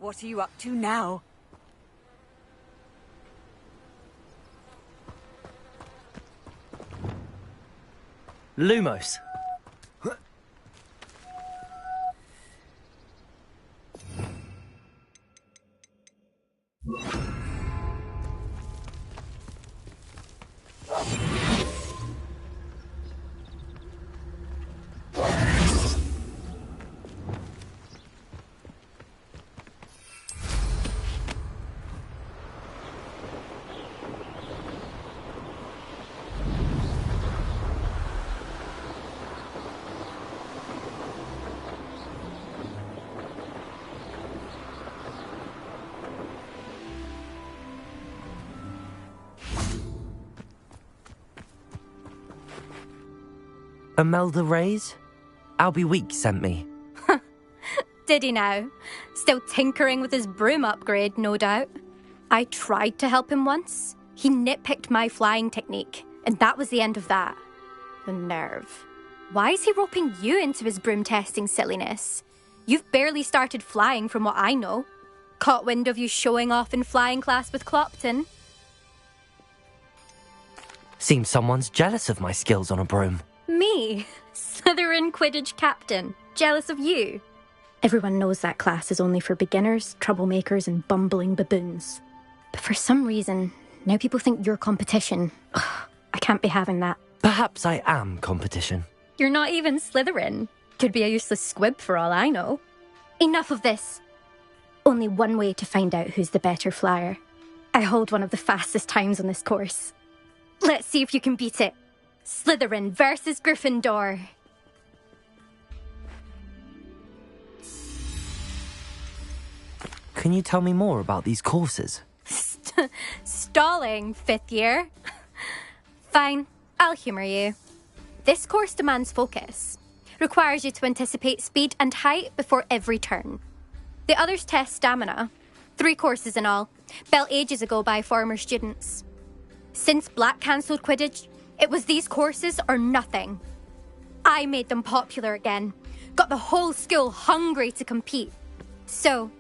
What are you up to now? Lumos. Imelda Reyes? Albie Week sent me. Did he now? Still tinkering with his broom upgrade, no doubt. I tried to help him once. He nitpicked my flying technique, and that was the end of that. The nerve. Why is he roping you into his broom testing silliness? You've barely started flying from what I know. Caught wind of you showing off in flying class with Clopton. Seems someone's jealous of my skills on a broom. Me? Slytherin Quidditch captain. Jealous of you? Everyone knows that class is only for beginners, troublemakers, and bumbling baboons. But for some reason, now people think you're competition. Ugh, I can't be having that. Perhaps I am competition. You're not even Slytherin. Could be a useless squib for all I know. Enough of this. Only one way to find out who's the better flyer. I hold one of the fastest times on this course. Let's see if you can beat it. Slytherin versus Gryffindor. Can you tell me more about these courses? Stalling, 5th year. Fine, I'll humour you. This course demands focus. Requires you to anticipate speed and height before every turn. The others test stamina. 3 courses in all, built ages ago by former students. Since Black cancelled Quidditch, it was these courses or nothing. I made them popular again. Got the whole school hungry to compete. So,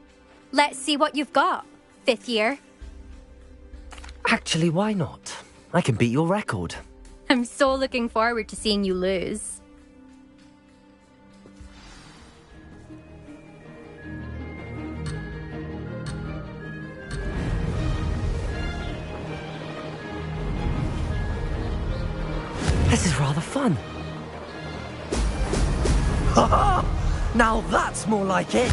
let's see what you've got, 5th year. Actually, why not? I can beat your record. I'm so looking forward to seeing you lose. This is rather fun. Ha! Now that's more like it!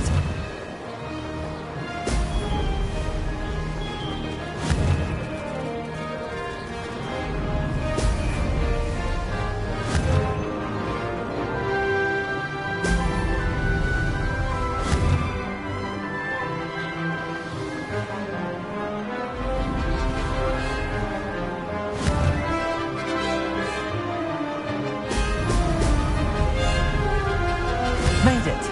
Made it!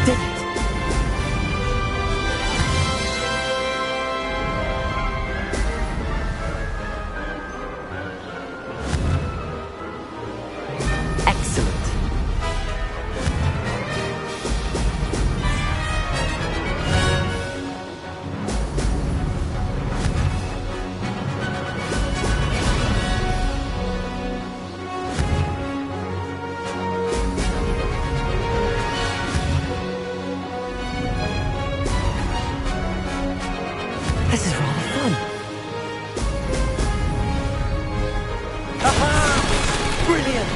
Did it! Excellent. This is rather fun. Aha! Brilliant!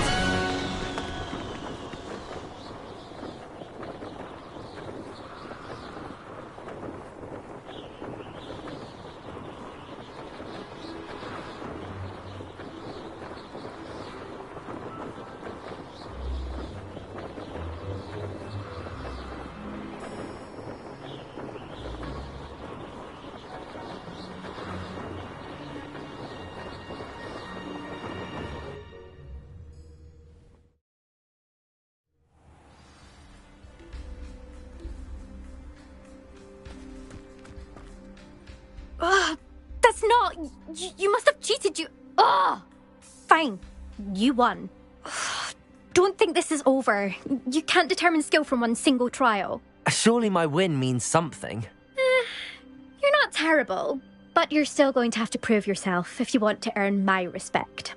Ugh, that's not... You must have cheated, you... Ugh! Fine, you won. Ugh, don't think this is over. You can't determine skill from one single trial. Surely my win means something. You're not terrible, but you're still going to have to prove yourself if you want to earn my respect.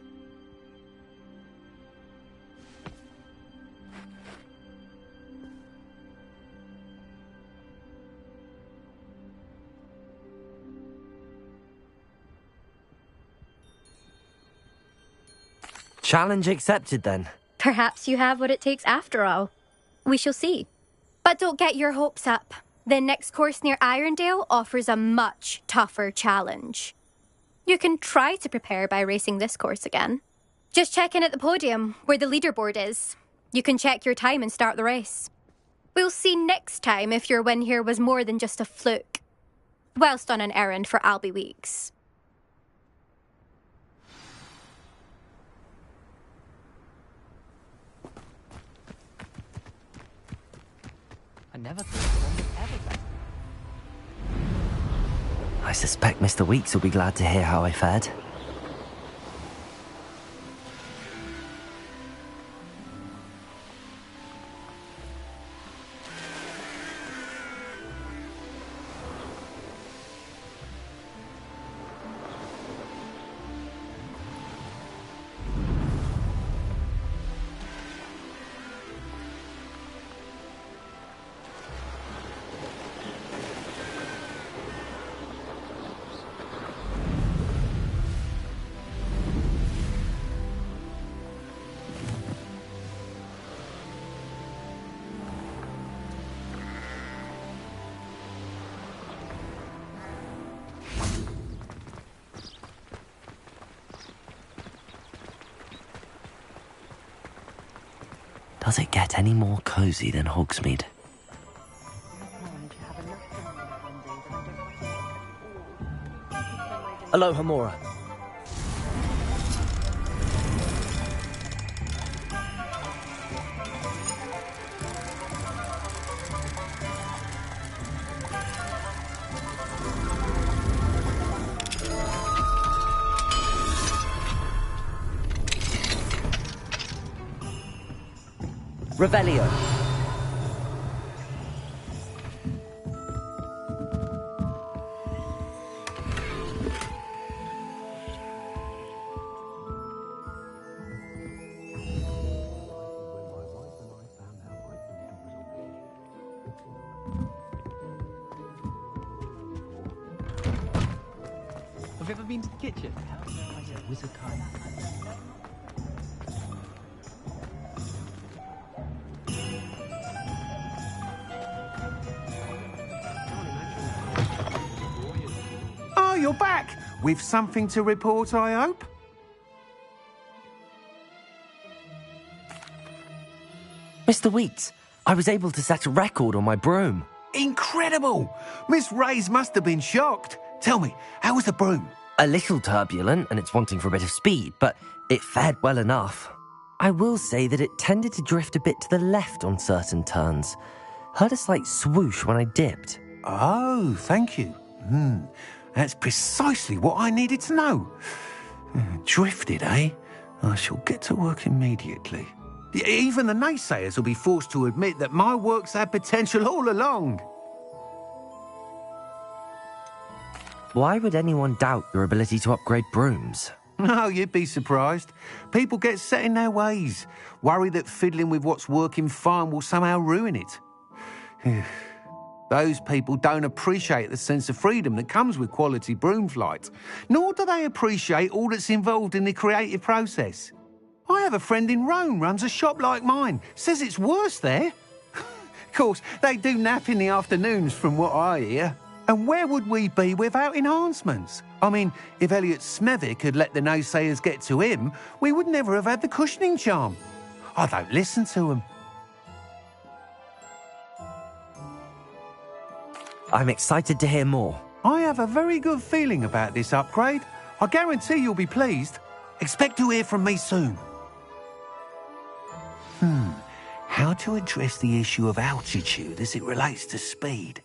Challenge accepted then. Perhaps you have what it takes after all. We shall see. But don't get your hopes up. The next course near Irondale offers a much tougher challenge. You can try to prepare by racing this course again. Just check in at the podium, where the leaderboard is. You can check your time and start the race. We'll see next time if your win here was more than just a fluke, whilst on an errand for Albie Weeks. I never thought one would ever bet. I suspect Mr. Weeks will be glad to hear how I fared. Does it get any more cosy than Hogsmeade? Aloha, Mora. Revelio. Have you ever been to the kitchen? Oh, you're back! With something to report, I hope? Mr. Weeks, I was able to set a record on my broom. Incredible! Miss Ray's must have been shocked. Tell me, how was the broom? A little turbulent and it's wanting for a bit of speed, but it fared well enough. I will say that it tended to drift a bit to the left on certain turns. Heard a slight swoosh when I dipped. Oh, thank you. That's precisely what I needed to know. Drifted, eh? I shall get to work immediately. Even the naysayers will be forced to admit that my work's had potential all along. Why would anyone doubt your ability to upgrade brooms? Oh, you'd be surprised. People get set in their ways, worry that fiddling with what's working fine will somehow ruin it. Those people don't appreciate the sense of freedom that comes with quality broom flight, nor do they appreciate all that's involved in the creative process. I have a friend in Rome runs a shop like mine, says it's worse there. Of course, they do nap in the afternoons from what I hear. And where would we be without enhancements? I mean, if Elliot Smethwick had let the naysayers get to him, we would never have had the cushioning charm. I don't listen to them. I'm excited to hear more. I have a very good feeling about this upgrade. I guarantee you'll be pleased. Expect to hear from me soon. How to address the issue of altitude as it relates to speed?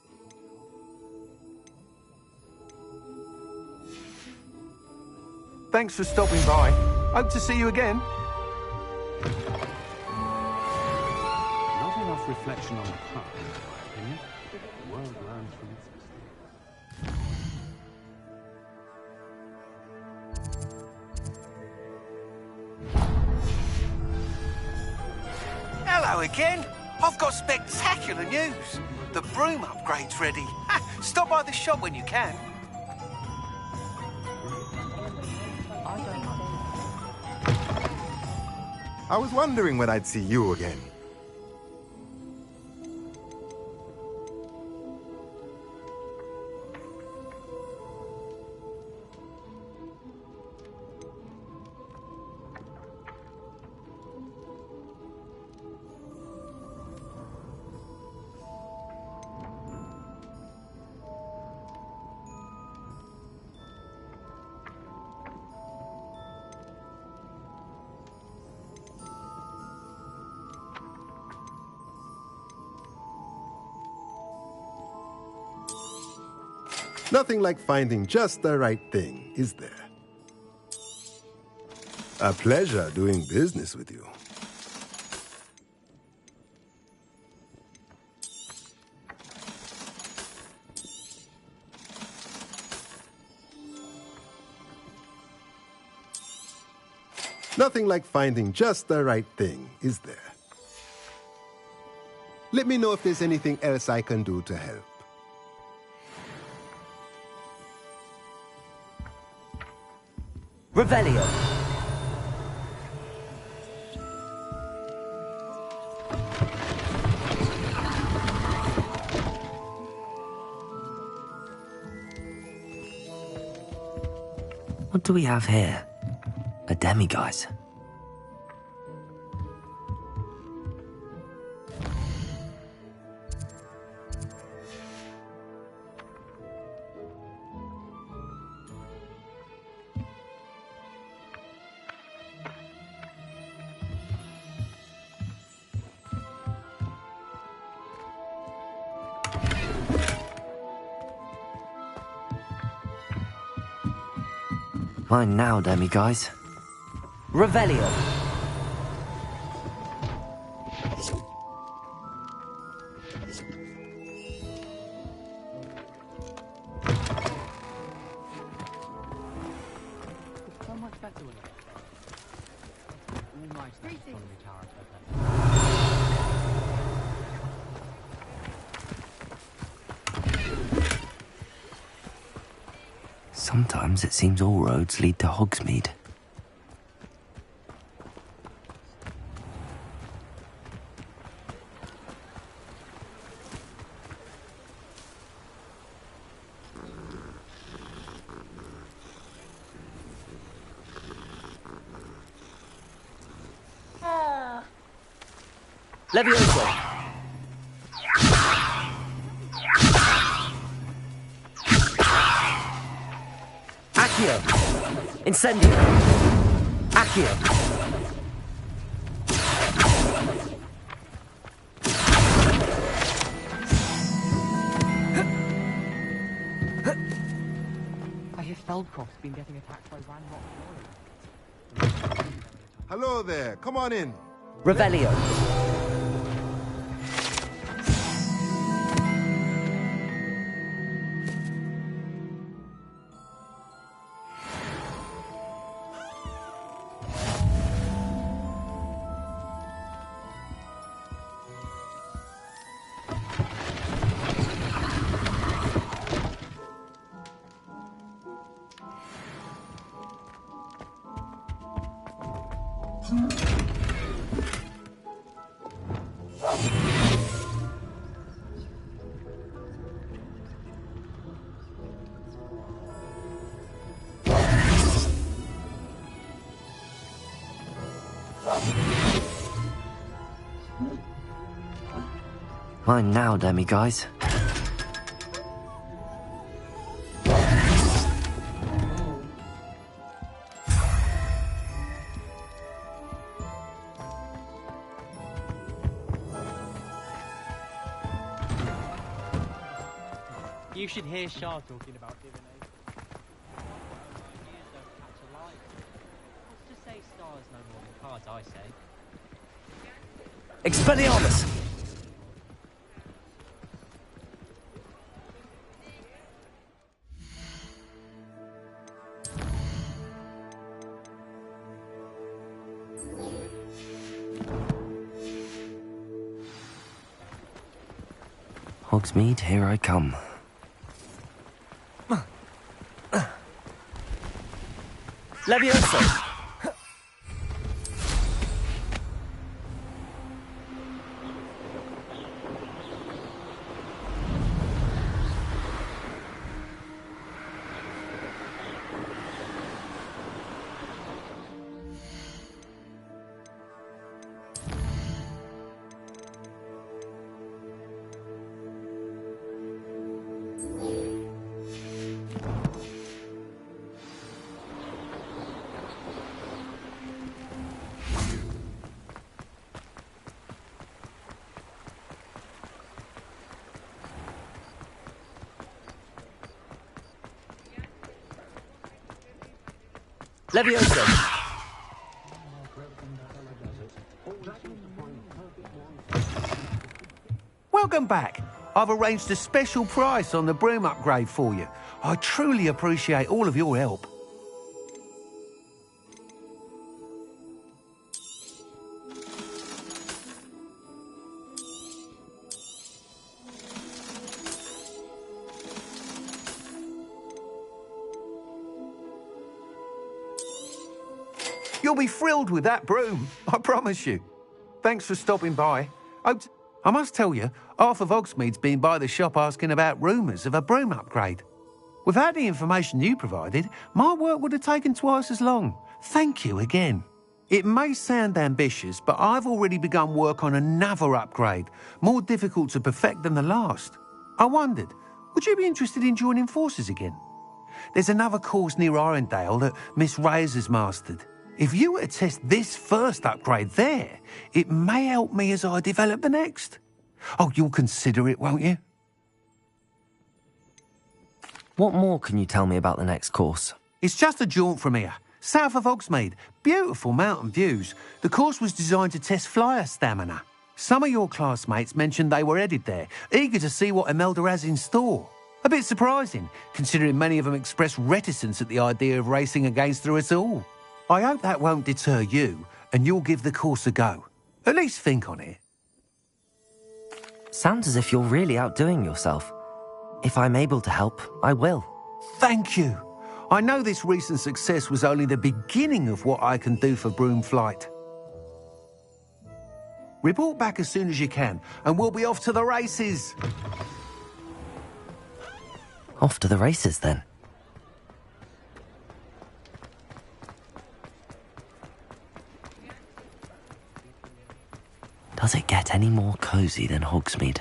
Thanks for stopping by. Hope to see you again. Not enough reflection on the past, in my opinion. The world learned from its mistakes. Hello again. I've got spectacular news. The broom upgrade's ready. Stop by the shop when you can. I was wondering when I'd see you again. Nothing like finding just the right thing, is there? A pleasure doing business with you. Nothing like finding just the right thing, is there? Let me know if there's anything else I can do to help. Revelio. What do we have here? A demiguise. Mine now, demiguise. Revelio. So much better when it almost astronomy tower. Sometimes it seems all roads lead to Hogsmeade. Levioso! Accio! Incendio! Accio! I hear Feldcroft's been getting attacked by Ranrock. Hello there, come on in. Revelio! Mine now, demiguise. You should hear Shah talking about divination. Ideas don't catch a light. What's to say stars no more than cards, I say. Expelliarmus! Hogsmeade, here I come. Levioso! Levioso! Welcome back. I've arranged a special price on the broom upgrade for you. I truly appreciate all of your help. You'll be thrilled with that broom, I promise you. Thanks for stopping by. I must tell you, half of Hogsmeade's been by the shop asking about rumours of a broom upgrade. Without the information you provided, my work would have taken twice as long. Thank you again. It may sound ambitious, but I've already begun work on another upgrade, more difficult to perfect than the last. I wondered, would you be interested in joining forces again? There's another course near Irondale that Miss Reyes has mastered. If you were to test this first upgrade there, it may help me as I develop the next. Oh, you'll consider it, won't you? What more can you tell me about the next course? It's just a jaunt from here, south of Hogsmeade. Beautiful mountain views. The course was designed to test flyer stamina. Some of your classmates mentioned they were headed there, eager to see what Imelda has in store. A bit surprising, considering many of them expressed reticence at the idea of racing against her at all. I hope that won't deter you, and you'll give the course a go. At least think on it. Sounds as if you're really outdoing yourself. If I'm able to help, I will. Thank you. I know this recent success was only the beginning of what I can do for Broom Flight. Report back as soon as you can, and we'll be off to the races. Off to the races, then. Does it get any more cosy than Hogsmeade?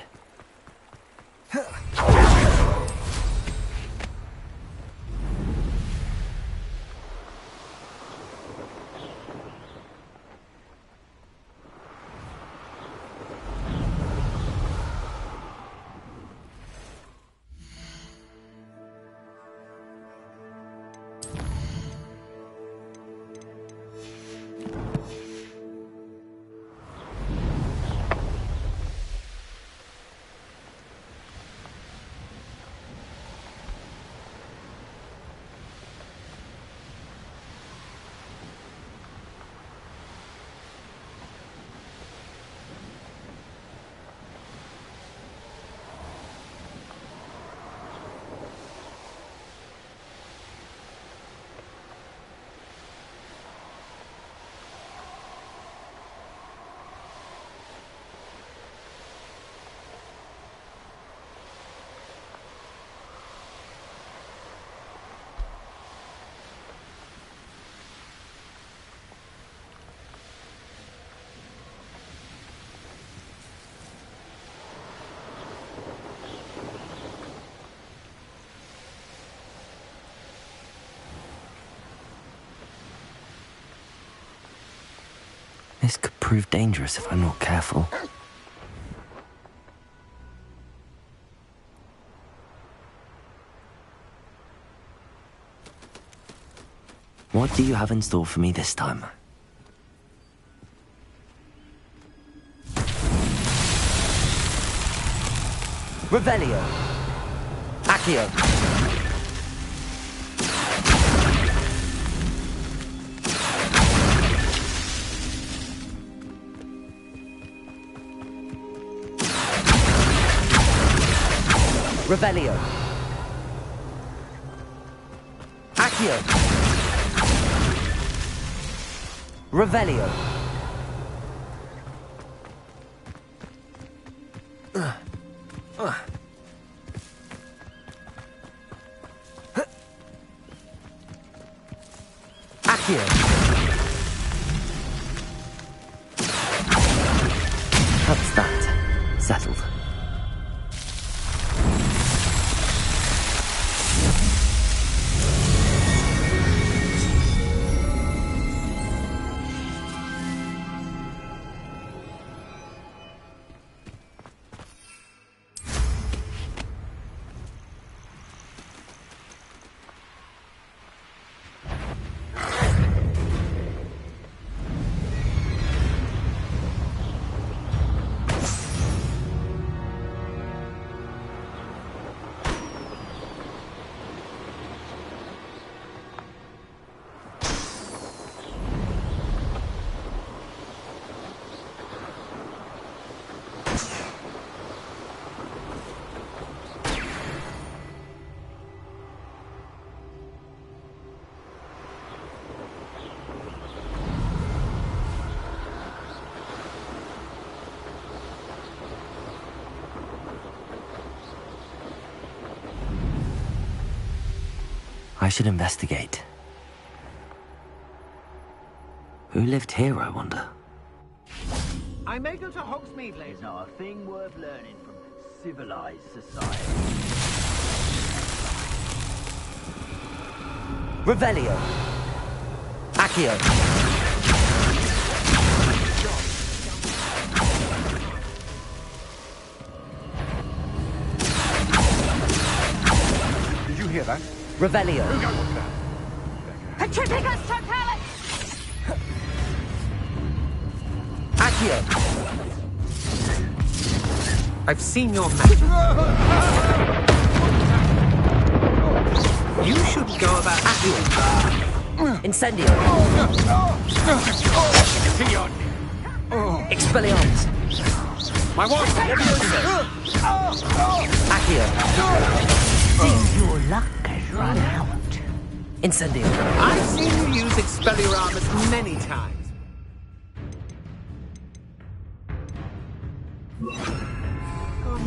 This could prove dangerous if I'm not careful. What do you have in store for me this time? Revelio. Accio. Revelio. Accio. Revelio. Accio. That's that. Settled. I should investigate. Who lived here, I wonder? I may go to Hogsmeade later. There's not a thing worth learning from civilized society. Revelio. Accio. Did you hear that? Revelio. Petrificus Totalis! Accio. I've seen your magic. You should go about Accio. Incendio. Expelliarmus. My wife! Accio. Your luck has run out. Incendio. I've seen you use Expelliarmus many times.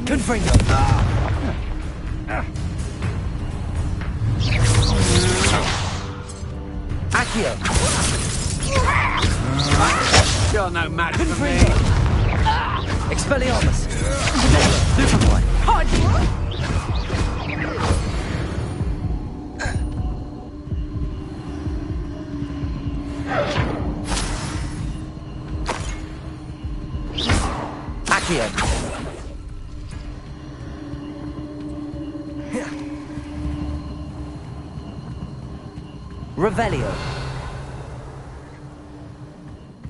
Confringo. Accio. You're no match for me. Expelliarmus. Superboy. Accio. Revelio.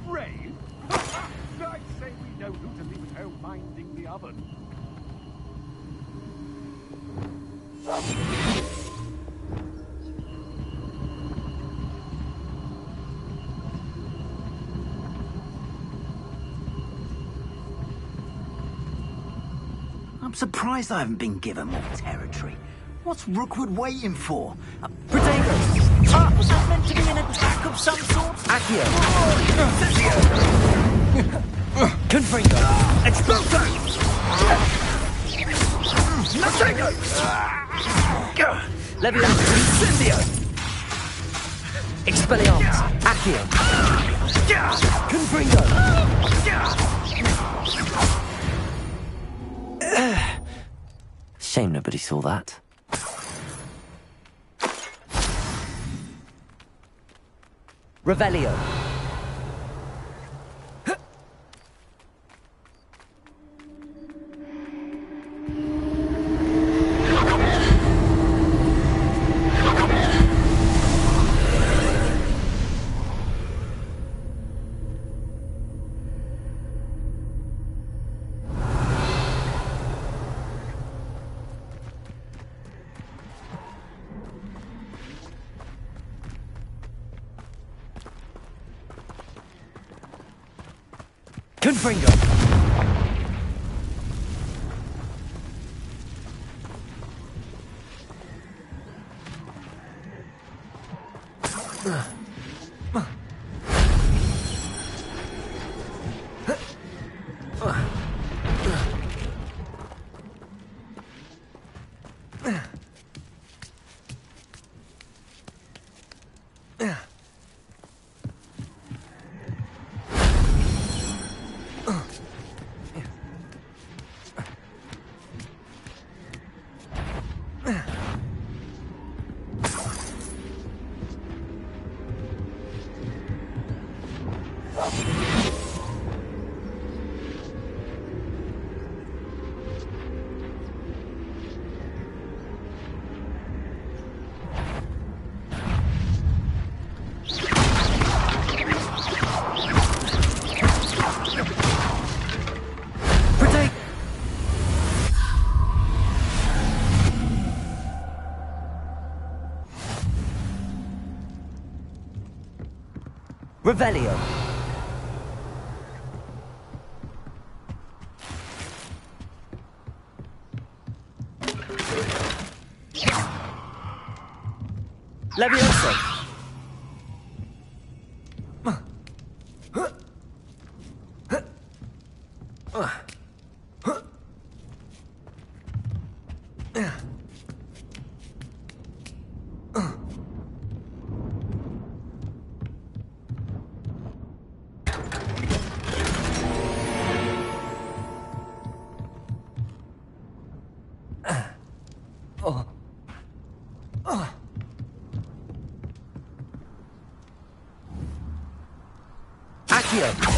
Brave? I'd say we know who to leave at home minding the oven. I'm surprised I haven't been given more territory. What's Rookwood waiting for? Protego. Was that meant to be an attack of some sort? Accio. Confringo. Exploso. Leviosa. Incendio. Expelliarmus. Accio. Confringo. Shame nobody saw that. Revelio. Confringo. Revelio. Leviosa. Accio!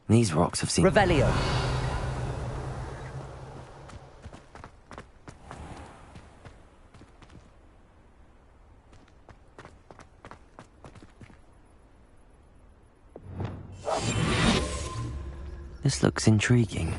These rocks have seen... Revelio. This looks intriguing.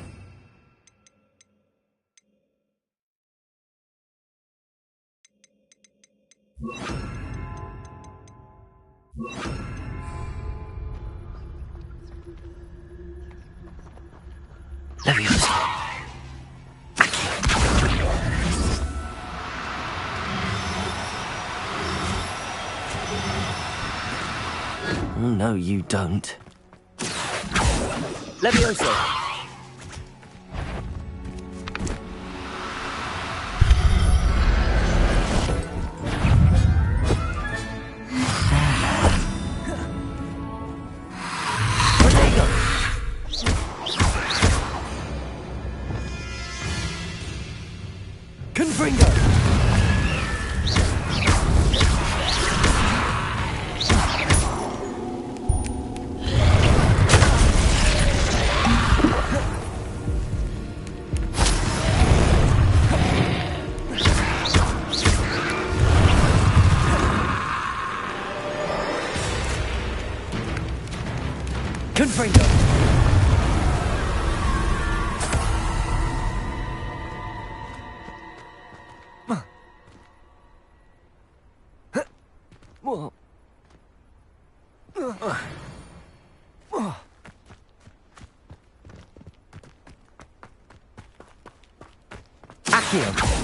Oh, no, you don't. Levioso. Confringo. Confringo. Accio.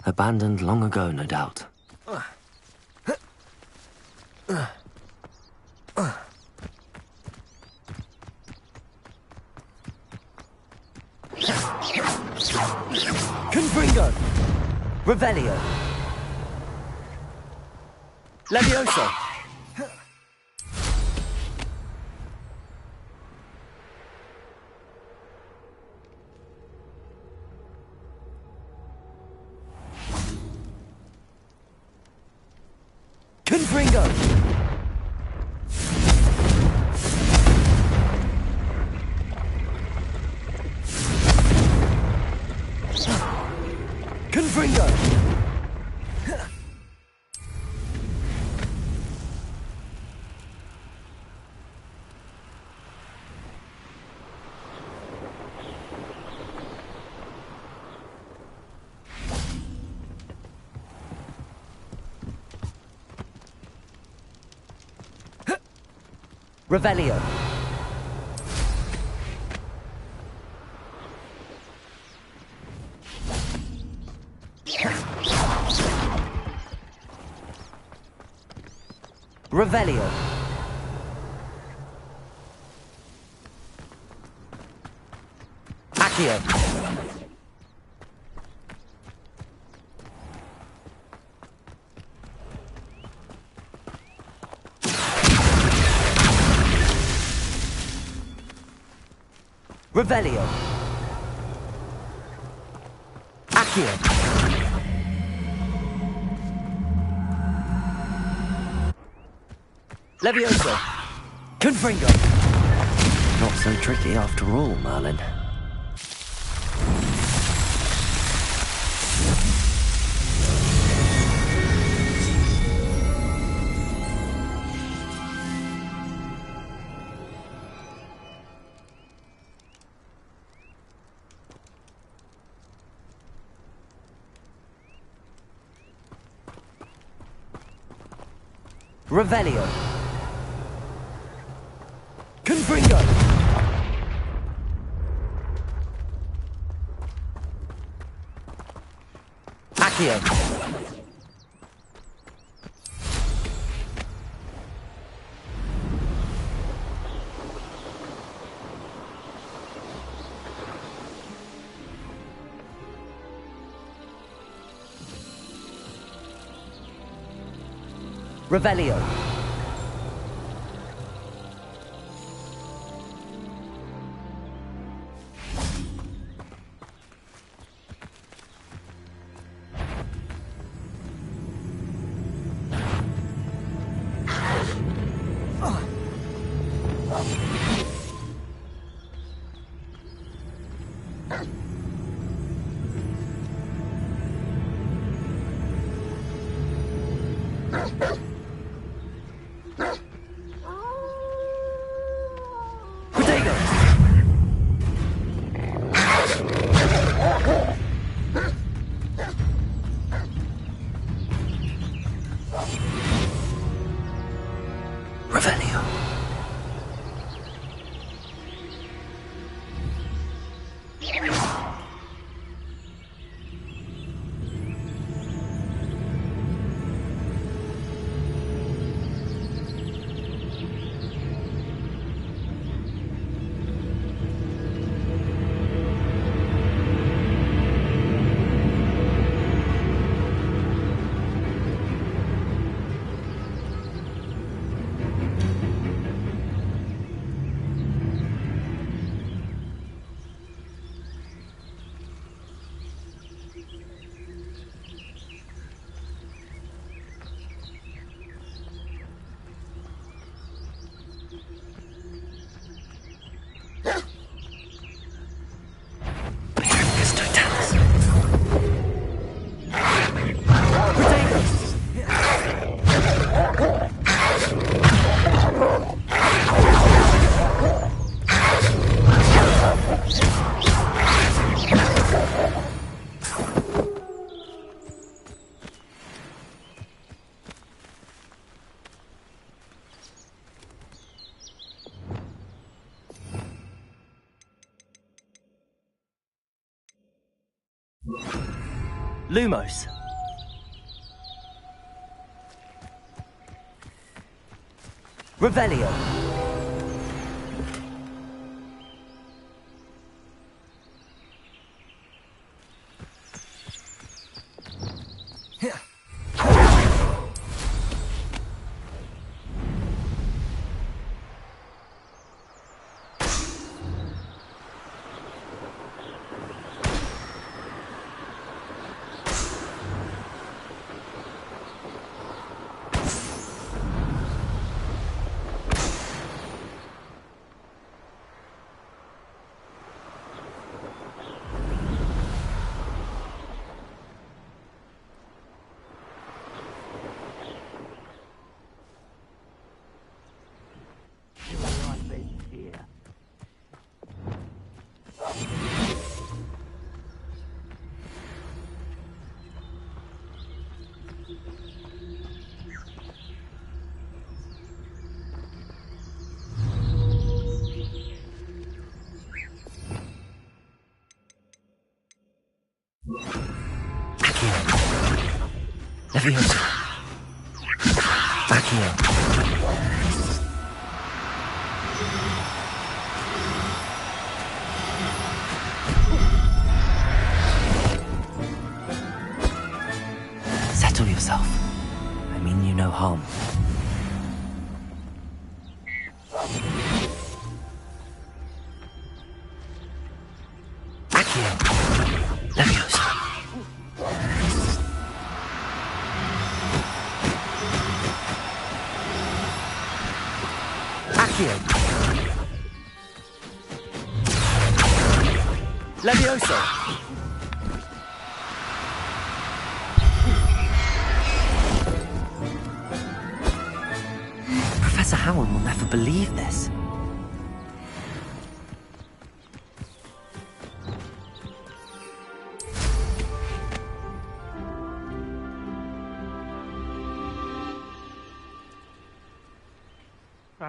Abandoned long ago, no doubt. Confringo. Revelio. Levioso. Confringo. Confringo. Revelio. Revelio. Accio. Revelio. Accio. Levioso. Confringo. Not so tricky after all, Merlin. Revelio. Confringo. Accio. Revelio. Revelio. Lumos. Revelio. Leviosa. Accio. Settle yourself. I mean you no harm. Accio. Leviosa. Accio. Leviosa. Professor Howard will never believe this.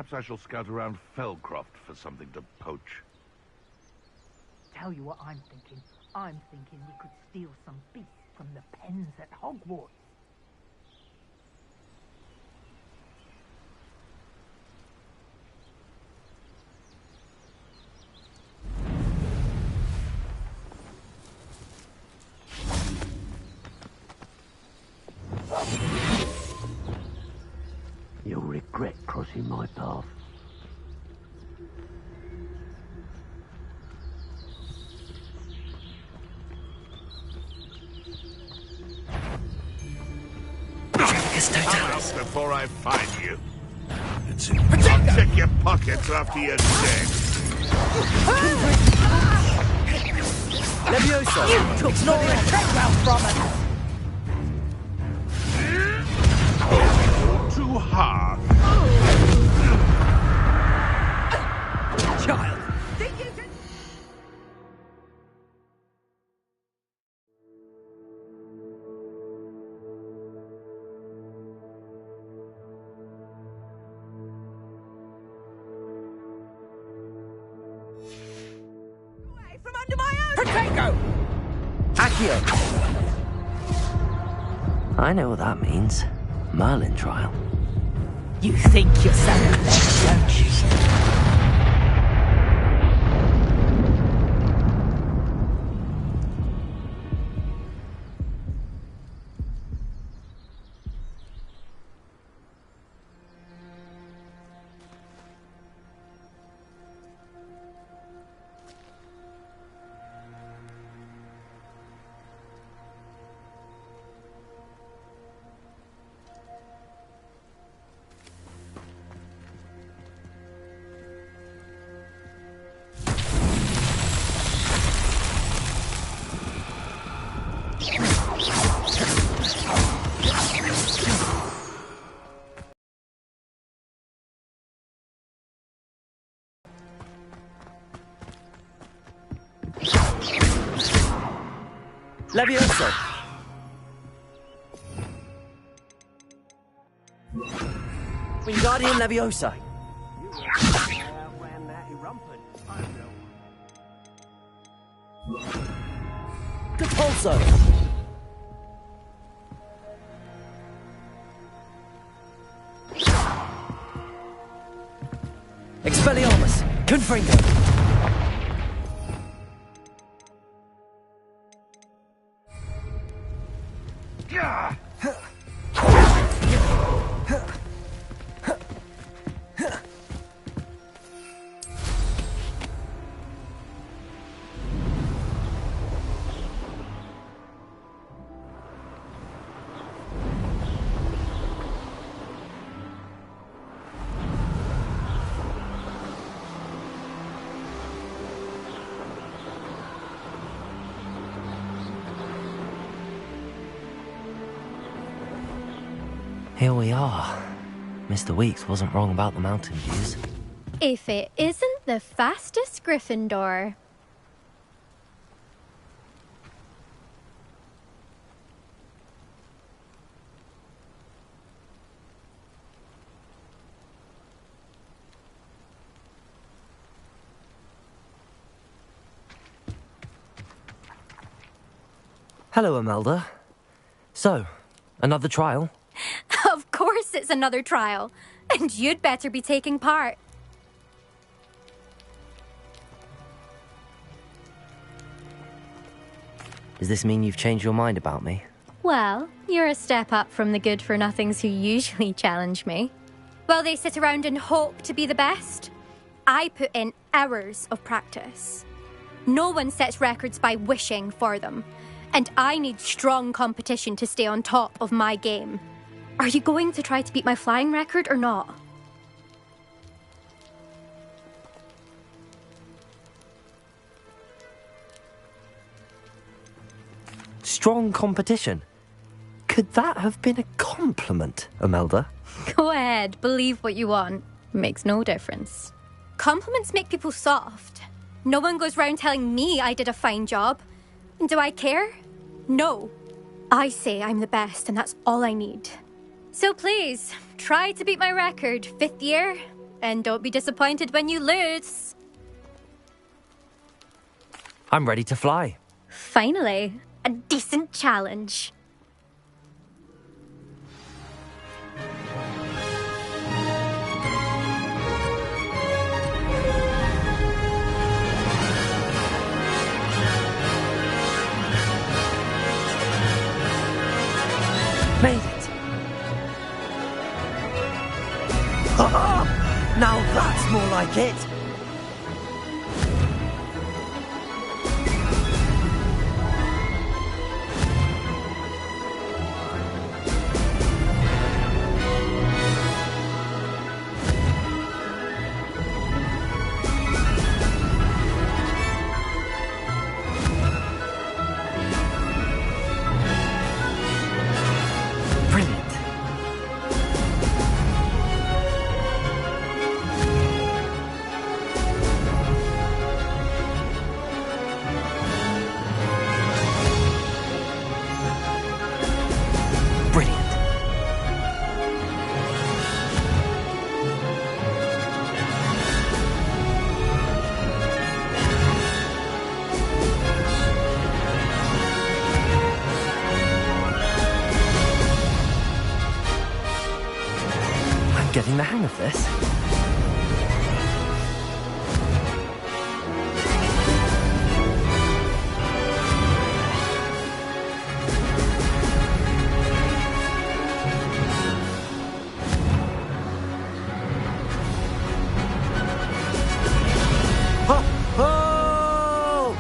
Perhaps I shall scout around Felcroft for something to poach. Tell you what I'm thinking. I'm thinking we could steal some beasts from the pens at Hogwarts. You'll regret crossing my path. Come out before I find you. I'll check your pockets after you're dead. Levioso! You took It's not the treadwell from us! Too hard. Child! From under my own! Potato! Accio! I know what that means. Merlin trial. You think you're so clever, don't you? Levioso! Wingardium Leviosa! Capulso! Expelliarmus! Confringo! Here we are. Mr. Weeks wasn't wrong about the mountain views. If it isn't the fastest Gryffindor. Hello, Imelda. So, another trial? Of course it's another trial. And you'd better be taking part. Does this mean you've changed your mind about me? Well, you're a step up from the good-for-nothings who usually challenge me. While they sit around and hope to be the best, I put in hours of practice. No one sets records by wishing for them, and I need strong competition to stay on top of my game. Are you going to try to beat my flying record or not? Strong competition? Could that have been a compliment, Imelda? Go ahead, believe what you want. Makes no difference. Compliments make people soft. No one goes round telling me I did a fine job. And do I care? No. I say I'm the best, and that's all I need. So please, try to beat my record, 5th year. And don't be disappointed when you lose. I'm ready to fly. Finally, a decent challenge. Made it. Now that's more like it. Brilliant. Brilliant. I'm getting the hang of this. Ho, ho!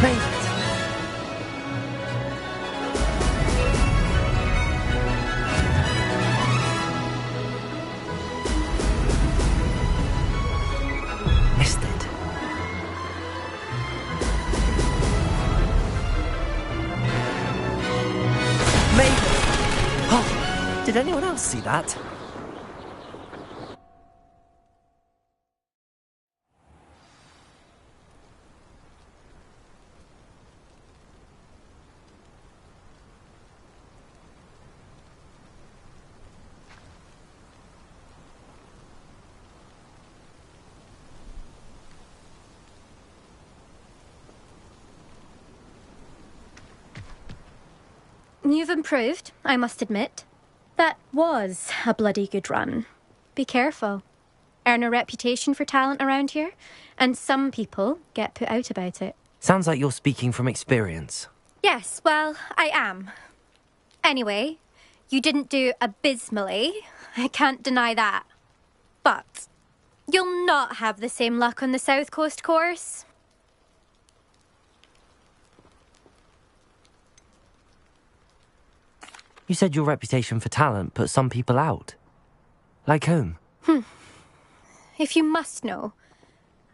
Made it. Missed it. Made it. Oh, did anyone else see that? You've improved, I must admit. That was a bloody good run. Be careful. Earn a reputation for talent around here, and some people get put out about it. Sounds like you're speaking from experience. Yes, well, I am. Anyway, you didn't do abysmally. I can't deny that. But you'll not have the same luck on the South Coast course. You said your reputation for talent put some people out. Like whom? If you must know,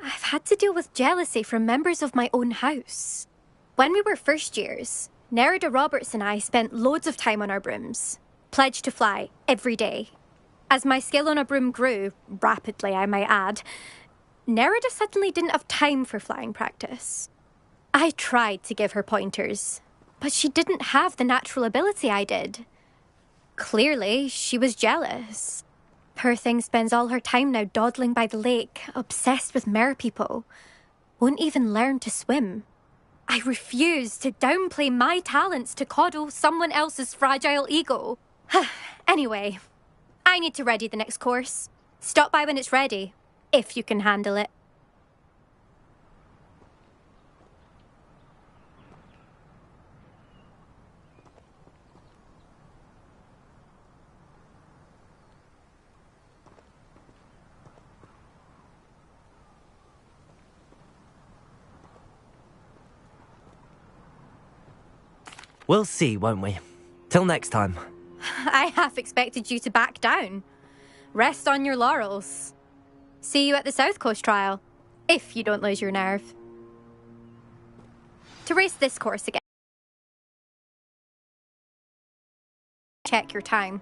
I've had to deal with jealousy from members of my own house. When we were first years, Nerida Roberts and I spent loads of time on our brooms, pledged to fly every day. As my skill on a broom grew, rapidly I might add, Nerida suddenly didn't have time for flying practice. I tried to give her pointers, but she didn't have the natural ability I did. Clearly, she was jealous. Poor thing spends all her time now dawdling by the lake, obsessed with merpeople. Won't even learn to swim. I refuse to downplay my talents to coddle someone else's fragile ego. Anyway, I need to ready the next course. Stop by when it's ready, if you can handle it. We'll see, won't we? Till next time. I half expected you to back down. Rest on your laurels. See you at the South Coast trial, if you don't lose your nerve. To race this course again, check your time.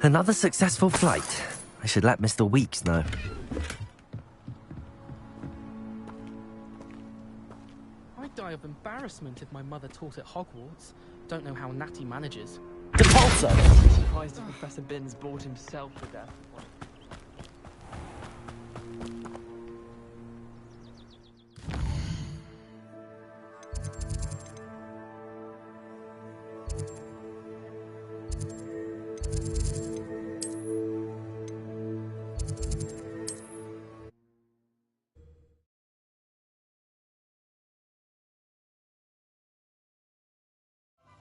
Another successful flight. I should let Mr. Weeks know. I'd die of embarrassment if my mother taught at Hogwarts. Don't know how Natty manages. Depulso! I'm surprised if Professor Binns bored himself to death.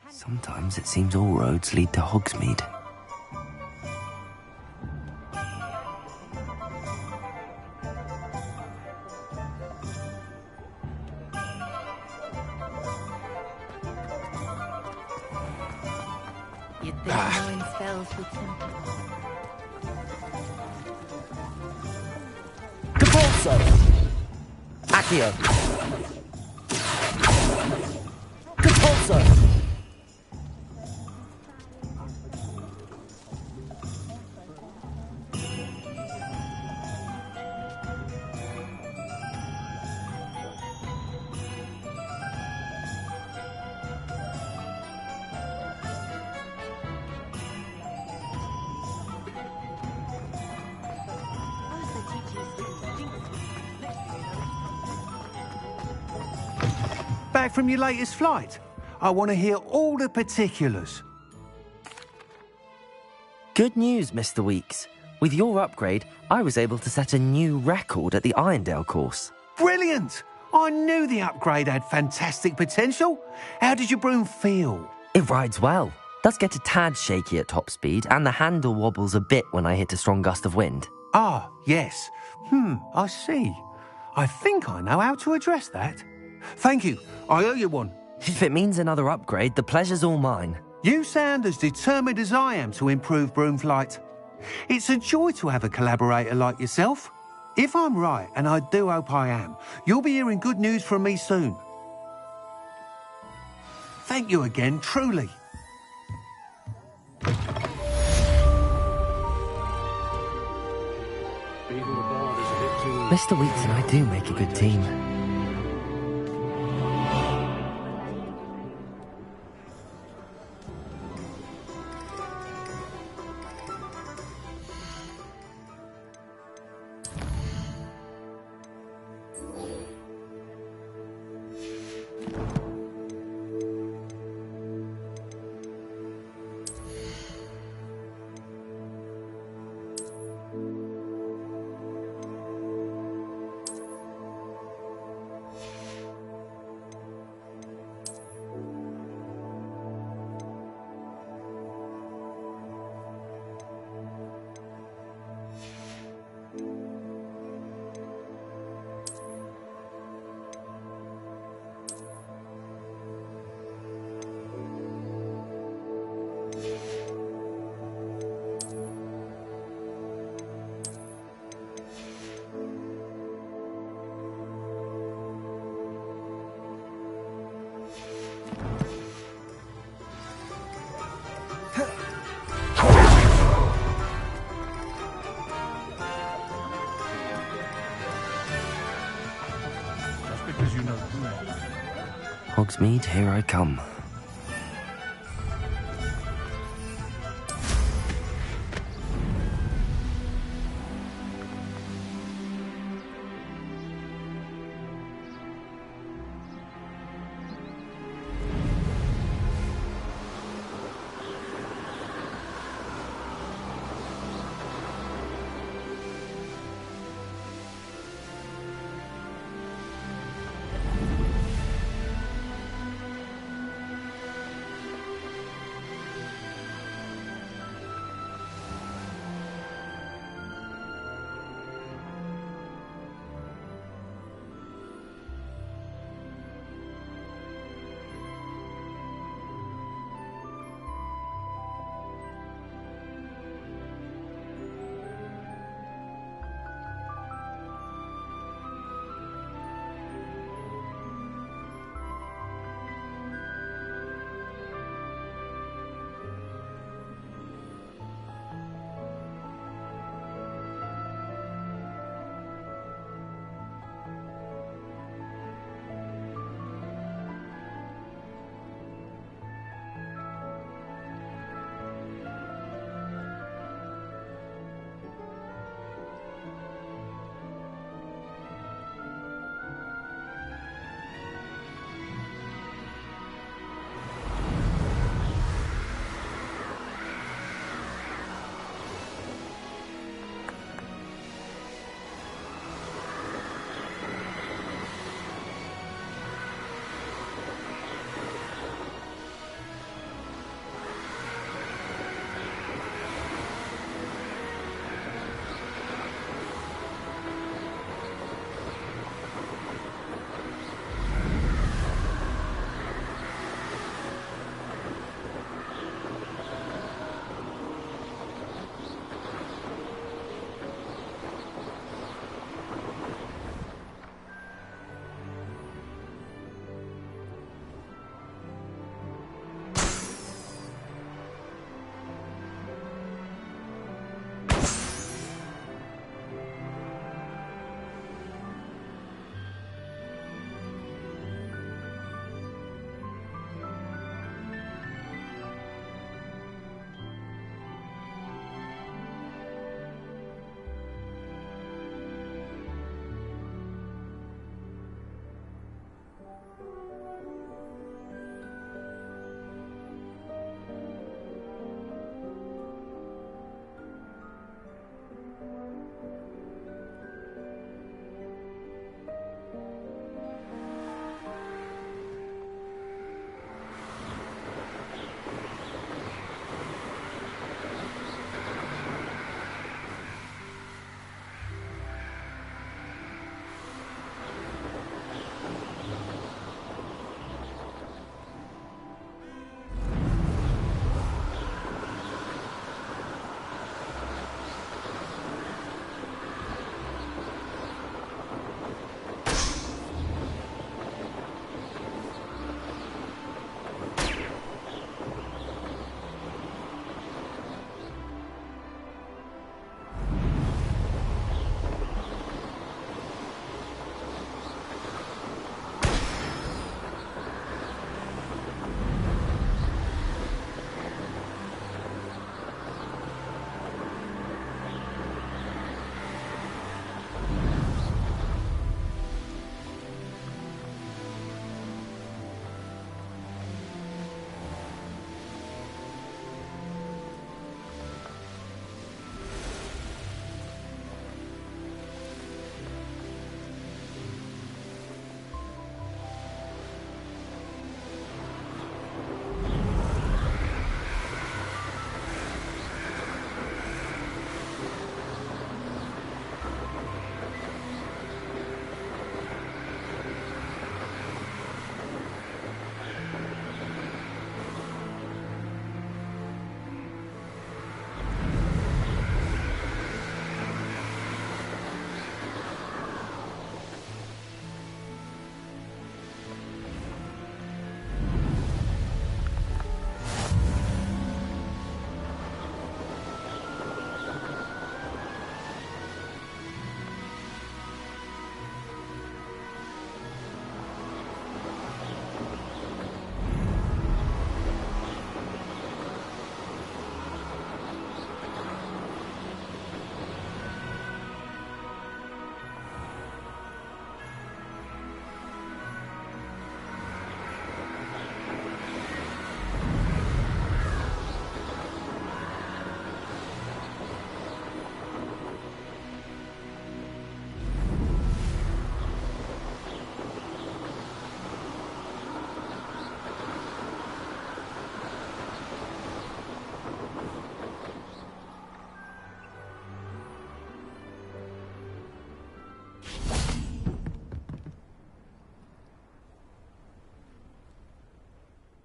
Sometimes it seems all roads lead to Hogsmeade. You'd think knowing spells would simplify. Depulso! Accio! Depulso! Back from your latest flight? I want to hear all the particulars. Good news, Mr. Weeks. With your upgrade, I was able to set a new record at the Irondale course. Brilliant! I knew the upgrade had fantastic potential. How did your broom feel? It rides well. Does get a tad shaky at top speed, and the handle wobbles a bit when I hit a strong gust of wind. Ah, yes. I see. I think I know how to address that. Thank you. I owe you one. If it means another upgrade, the pleasure's all mine. You sound as determined as I am to improve broom flight. It's a joy to have a collaborator like yourself. If I'm right, and I do hope I am, you'll be hearing good news from me soon. Thank you again, truly. Mr. Weeks and I do make a good team. Hogsmeade, here I come.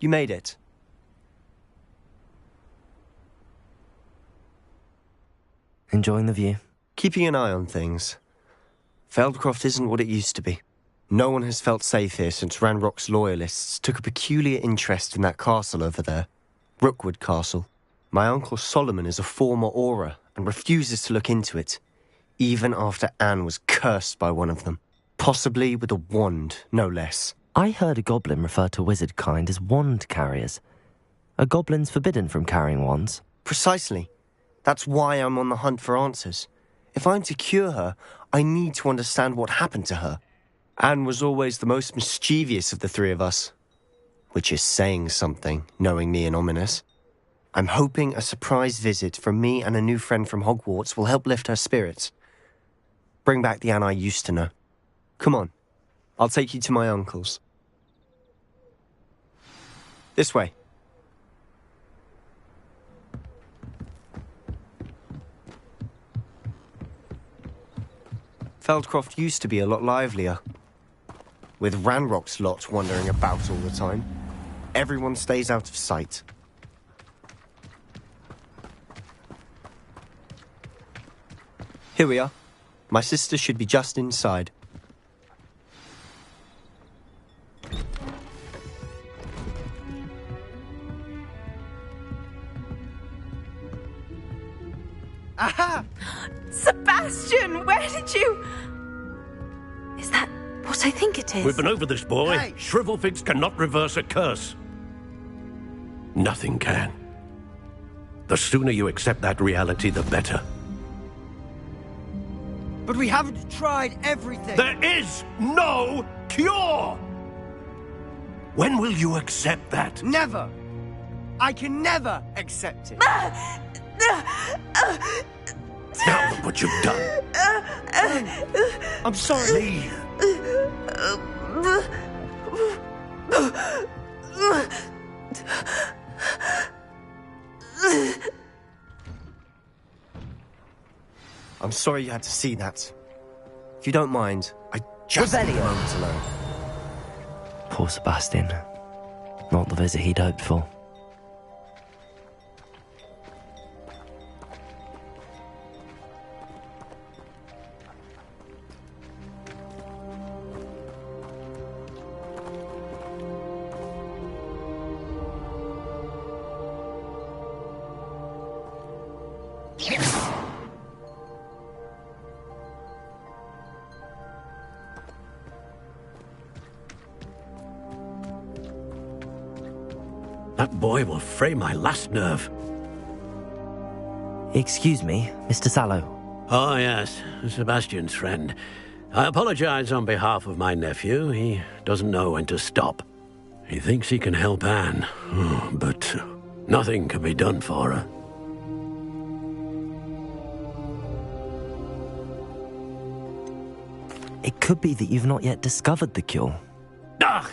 You made it. Enjoying the view? Keeping an eye on things. Feldcroft isn't what it used to be. No one has felt safe here since Ranrock's loyalists took a peculiar interest in that castle over there. Rookwood Castle. My uncle Solomon is a former Auror and refuses to look into it, even after Anne was cursed by one of them. Possibly with a wand, no less. I heard a goblin refer to wizard kind as wand carriers. Are goblins forbidden from carrying wands? Precisely. That's why I'm on the hunt for answers. If I'm to cure her, I need to understand what happened to her. Anne was always the most mischievous of the three of us. Which is saying something, knowing me and Ominous. I'm hoping a surprise visit from me and a new friend from Hogwarts will help lift her spirits. Bring back the Anne I used to know. Come on, I'll take you to my uncle's. This way. Feldcroft used to be a lot livelier. With Ranrock's lot wandering about all the time, everyone stays out of sight. Here we are. My sister should be just inside. Aha! Sebastian, where did you... Is that what I think it is? We've been over this, boy. Hey. Shrivelfigs cannot reverse a curse. Nothing can. The sooner you accept that reality, the better. But we haven't tried everything. There is no cure! When will you accept that? Never! I can never accept it. Now look what you've done. I'm sorry. Leave. I'm sorry you had to see that. If you don't mind, I just need a moment alone. Poor Sebastian. Not the visit he'd hoped for. That boy will fray my last nerve. Excuse me, Mr. Sallow. Oh, yes, Sebastian's friend. I apologize on behalf of my nephew. He doesn't know when to stop. He thinks he can help Anne, but nothing can be done for her. It could be that you've not yet discovered the cure. Ah,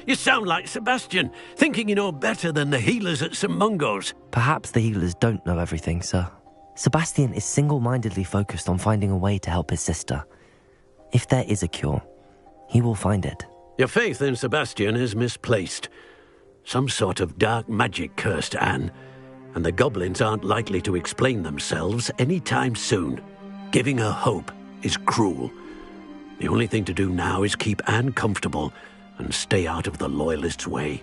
you sound like Sebastian, thinking you know better than the healers at St. Mungo's. Perhaps the healers don't know everything, sir. Sebastian is single-mindedly focused on finding a way to help his sister. If there is a cure, he will find it. Your faith in Sebastian is misplaced. Some sort of dark magic cursed Anne, and the goblins aren't likely to explain themselves anytime soon. Giving her hope is cruel. The only thing to do now is keep Anne comfortable and stay out of the Loyalists' way.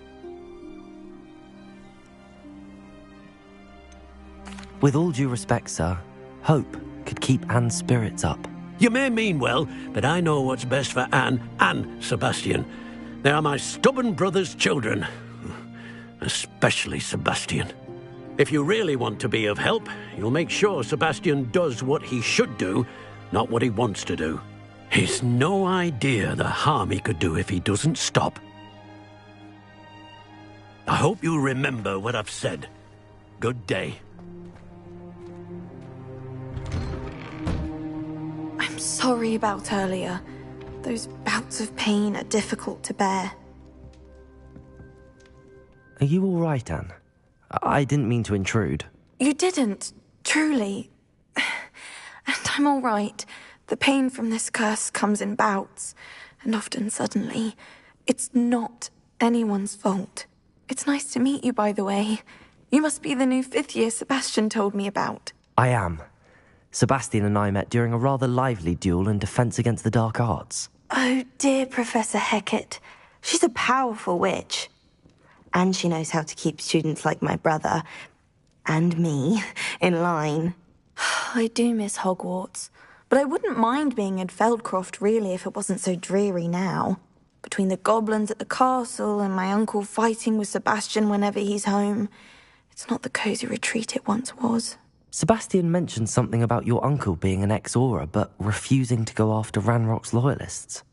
With all due respect, sir, hope could keep Anne's spirits up. You may mean well, but I know what's best for Anne and Sebastian. They are my stubborn brother's children. Especially Sebastian. If you really want to be of help, you'll make sure Sebastian does what he should do, not what he wants to do. He's no idea the harm he could do if he doesn't stop. I hope you remember what I've said. Good day. I'm sorry about earlier. Those bouts of pain are difficult to bear. Are you all right, Anne? I didn't mean to intrude. You didn't, truly. And I'm all right. The pain from this curse comes in bouts, and often suddenly. It's not anyone's fault. It's nice to meet you, by the way. You must be the new 5th year Sebastian told me about. I am. Sebastian and I met during a rather lively duel in Defense Against the Dark Arts. Oh, dear Professor Hecat. She's a powerful witch. And she knows how to keep students like my brother, and me, in line. I do miss Hogwarts, but I wouldn't mind being in Feldcroft, really, if it wasn't so dreary now. Between the goblins at the castle and my uncle fighting with Sebastian whenever he's home, it's not the cosy retreat it once was. Sebastian mentioned something about your uncle being an ex-Auror, but refusing to go after Ranrock's loyalists.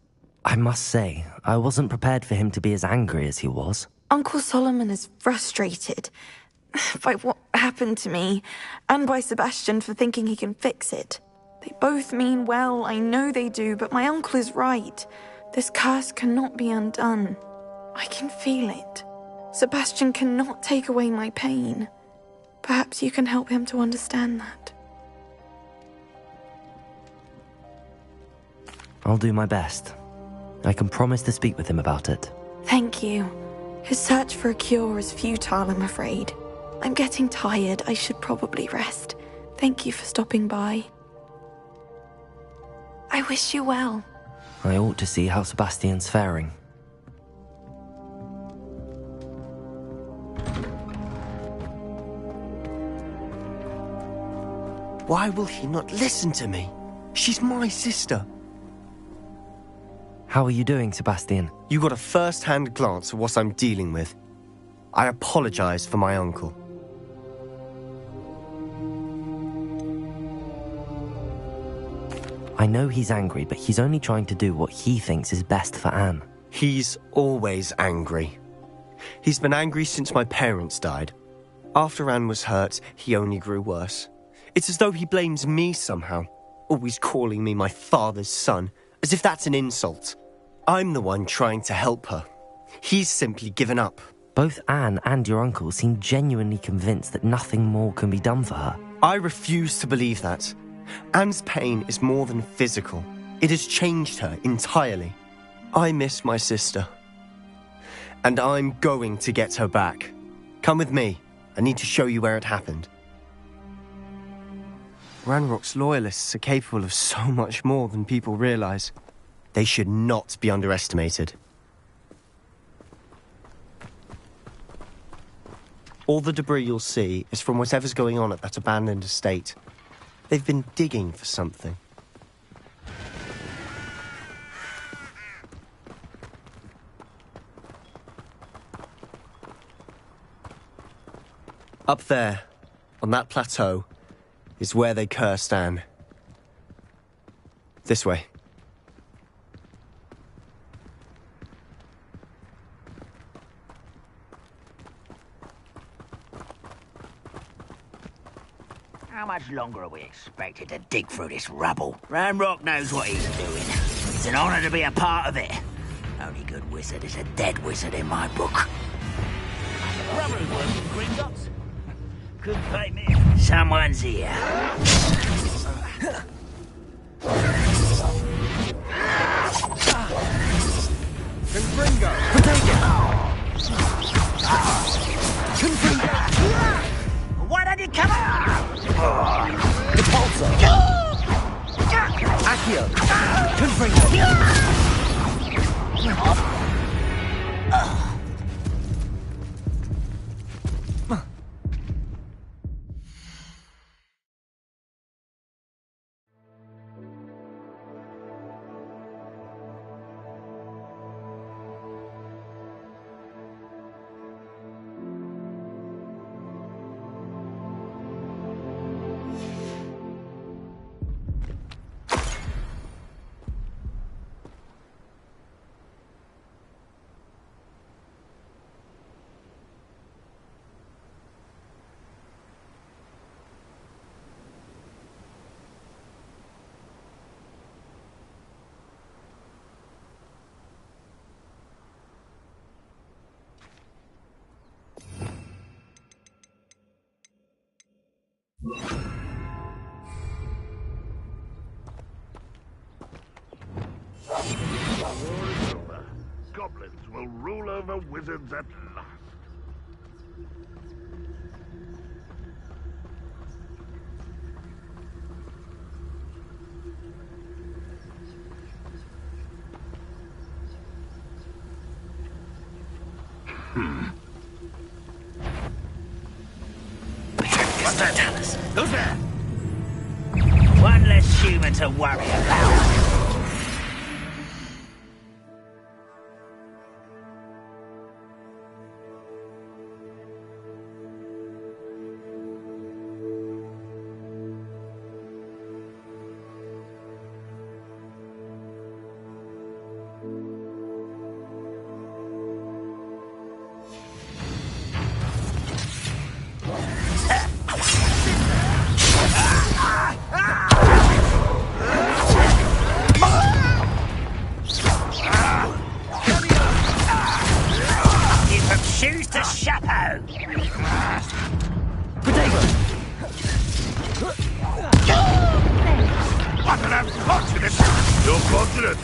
I must say, I wasn't prepared for him to be as angry as he was. Uncle Solomon is frustrated by what happened to me, and by Sebastian for thinking he can fix it. They both mean well, I know they do, but my uncle is right. This curse cannot be undone. I can feel it. Sebastian cannot take away my pain. Perhaps you can help him to understand that. I'll do my best. I can promise to speak with him about it. Thank you. His search for a cure is futile, I'm afraid. I'm getting tired. I should probably rest. Thank you for stopping by. I wish you well. I ought to see how Sebastian's faring. Why will he not listen to me? She's my sister. How are you doing, Sebastian? You got a first-hand glance at what I'm dealing with. I apologize for my uncle. I know he's angry, but he's only trying to do what he thinks is best for Anne. He's always angry. He's been angry since my parents died. After Anne was hurt, he only grew worse. It's as though he blames me somehow, always calling me my father's son, as if that's an insult. I'm the one trying to help her. He's simply given up. Both Anne and your uncle seem genuinely convinced that nothing more can be done for her. I refuse to believe that. Anne's pain is more than physical. It has changed her entirely. I miss my sister. And I'm going to get her back. Come with me. I need to show you where it happened. Ranrock's loyalists are capable of so much more than people realize. They should not be underestimated. All the debris you'll see is from whatever's going on at that abandoned estate. They've been digging for something. Up there, on that plateau, is where they cursed Anne. This way. How much longer are we expected to dig through this rubble? Ranrock knows what he's doing. It's an honor to be a part of it. Only good wizard is a dead wizard in my book. Rubber's working, Gringotts. Couldn't pay me. Someone's here. Confringo! Confringo! Why don't you come on? Depulso! Accio! Confringo! War is over. Goblins will rule over wizards at last. Who's there? One less human to worry about. Choose to chapeau. What an unfortunate... You're fortunate.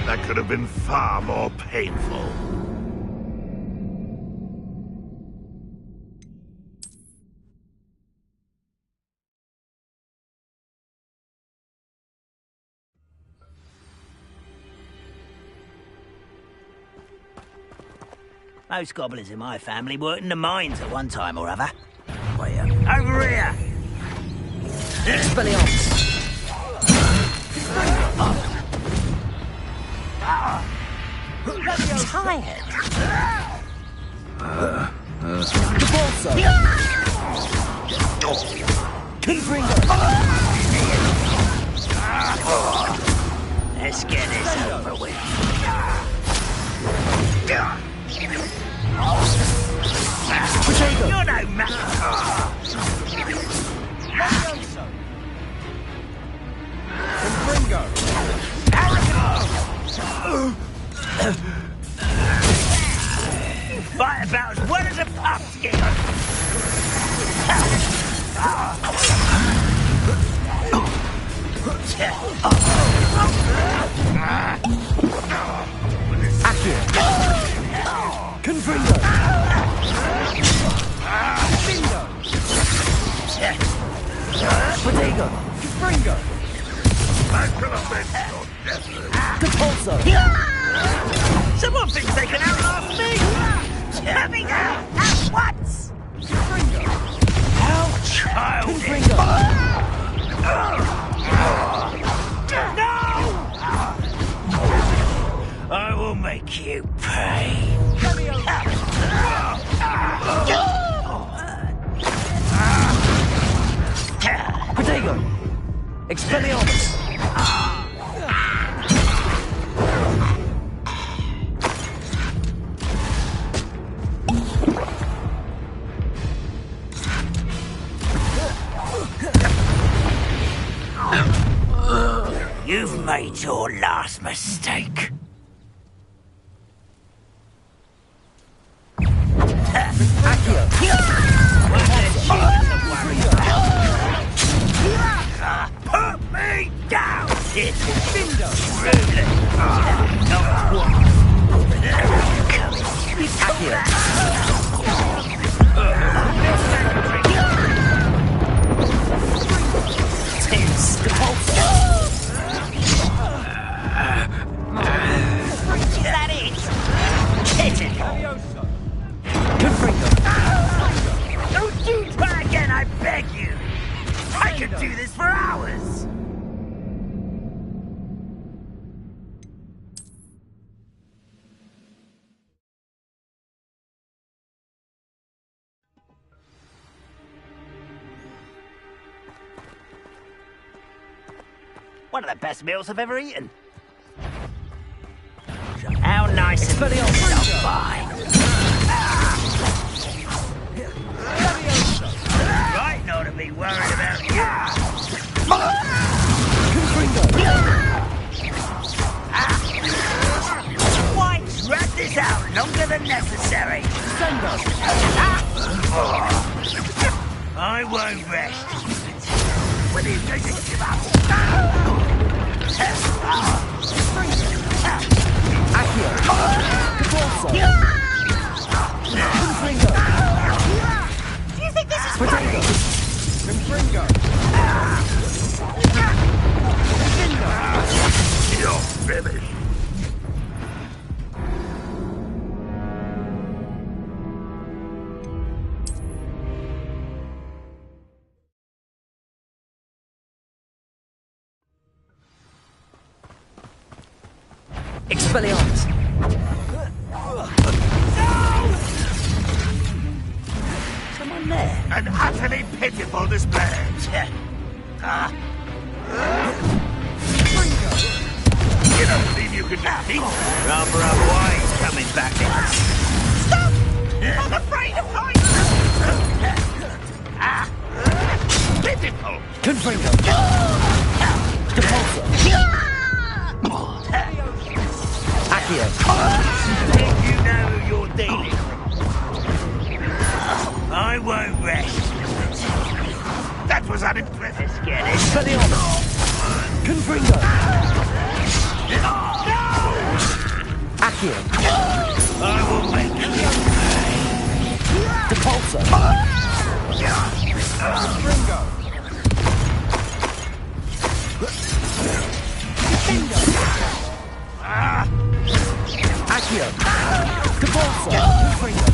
That could have been far more painful. Most goblins in my family worked in the mines at one time or other. Over here! Expelliarmus! Tired. Cabalso! Confringo! Let's get this over with. Potato! You're no match. Confringo! You fight about as well as a pumpkin. Accio! Confringo! Bindo! Potato! Confringo! Capulso! Someone thinks they can outlast me! Coming out at once! How childish! No! I will make you pay. Potato! Expelliarmus! You've made your last mistake. Accio! Put me down! It's Bindo! Accio! Is that it? Hit it! Confringo! Don't you try again, I beg you! I could do this for hours! One of the best meals I've ever eaten. How nice and fine. Right, not to be worried about you. Why drag this out longer than necessary? I won't rest. When you take it, give up. Accio! Cabalso! Confringo! Expelliarmus! Someone there? An utterly pitiful display. You don't believe you can defeat me? Rather unwise coming back in. Stop! I'm afraid of heights! Pitiful! Confringo! Depulso! Accio! Think you know who you're dealing with? I won't rest. That was unimpressive. Let's get it. Expelliarmus! Confringo! Accio! I will make you Depulso! Confringo! Accio! Depulso! Confringo!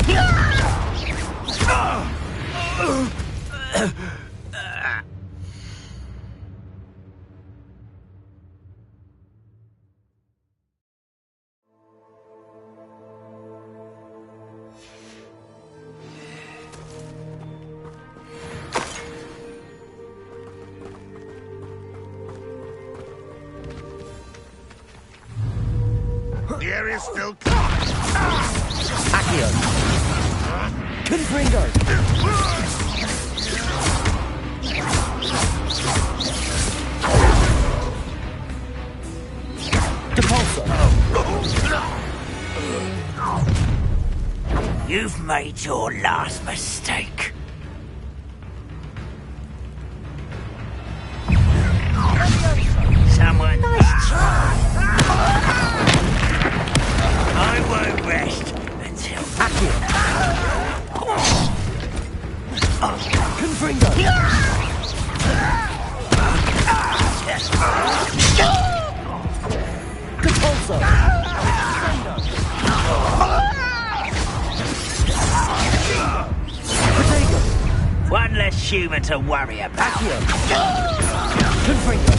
The area's still caught. Accio! Confringo! Depulso! You've made your last mistake. Someone... Nice try. I won't rest until... Accio! Confringo! Depulso! Protego! One less human to worry about. Accio! Confringo!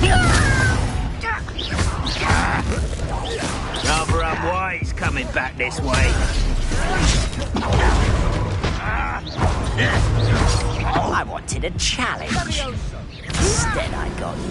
Rather unwise coming back this way. I wanted a challenge. Instead I got you.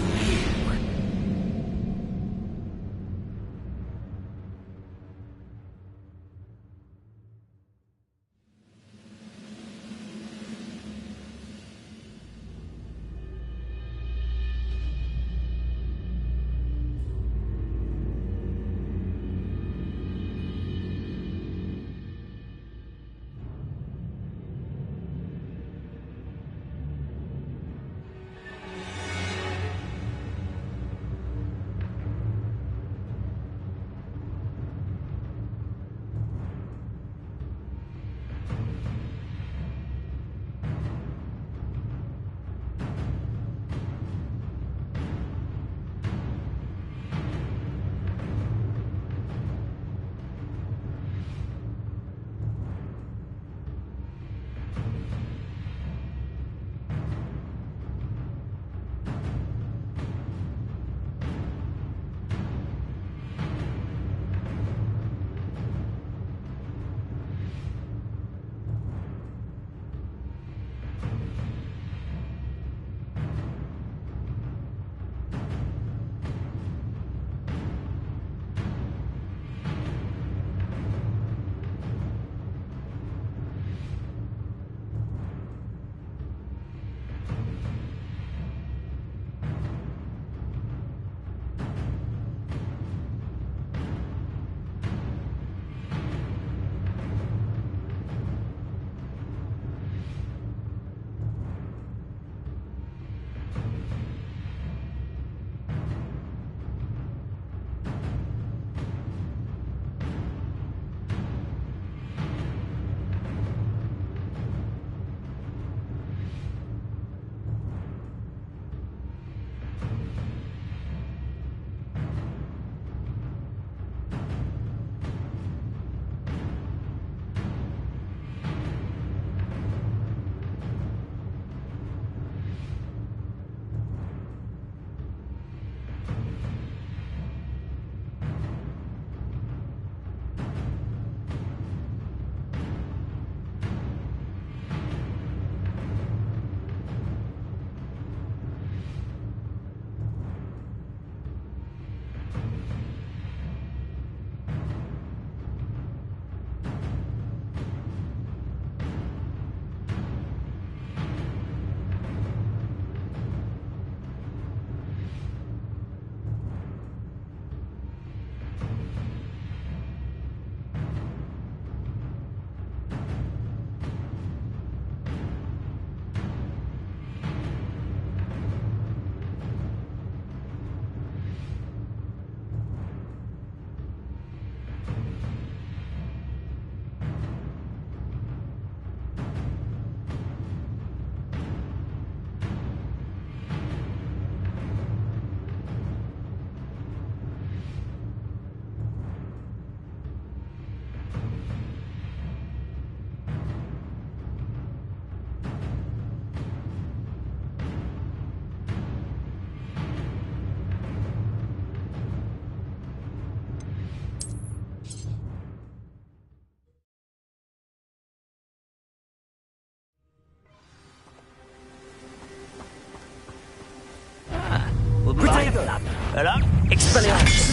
Hello? Expelliarmus.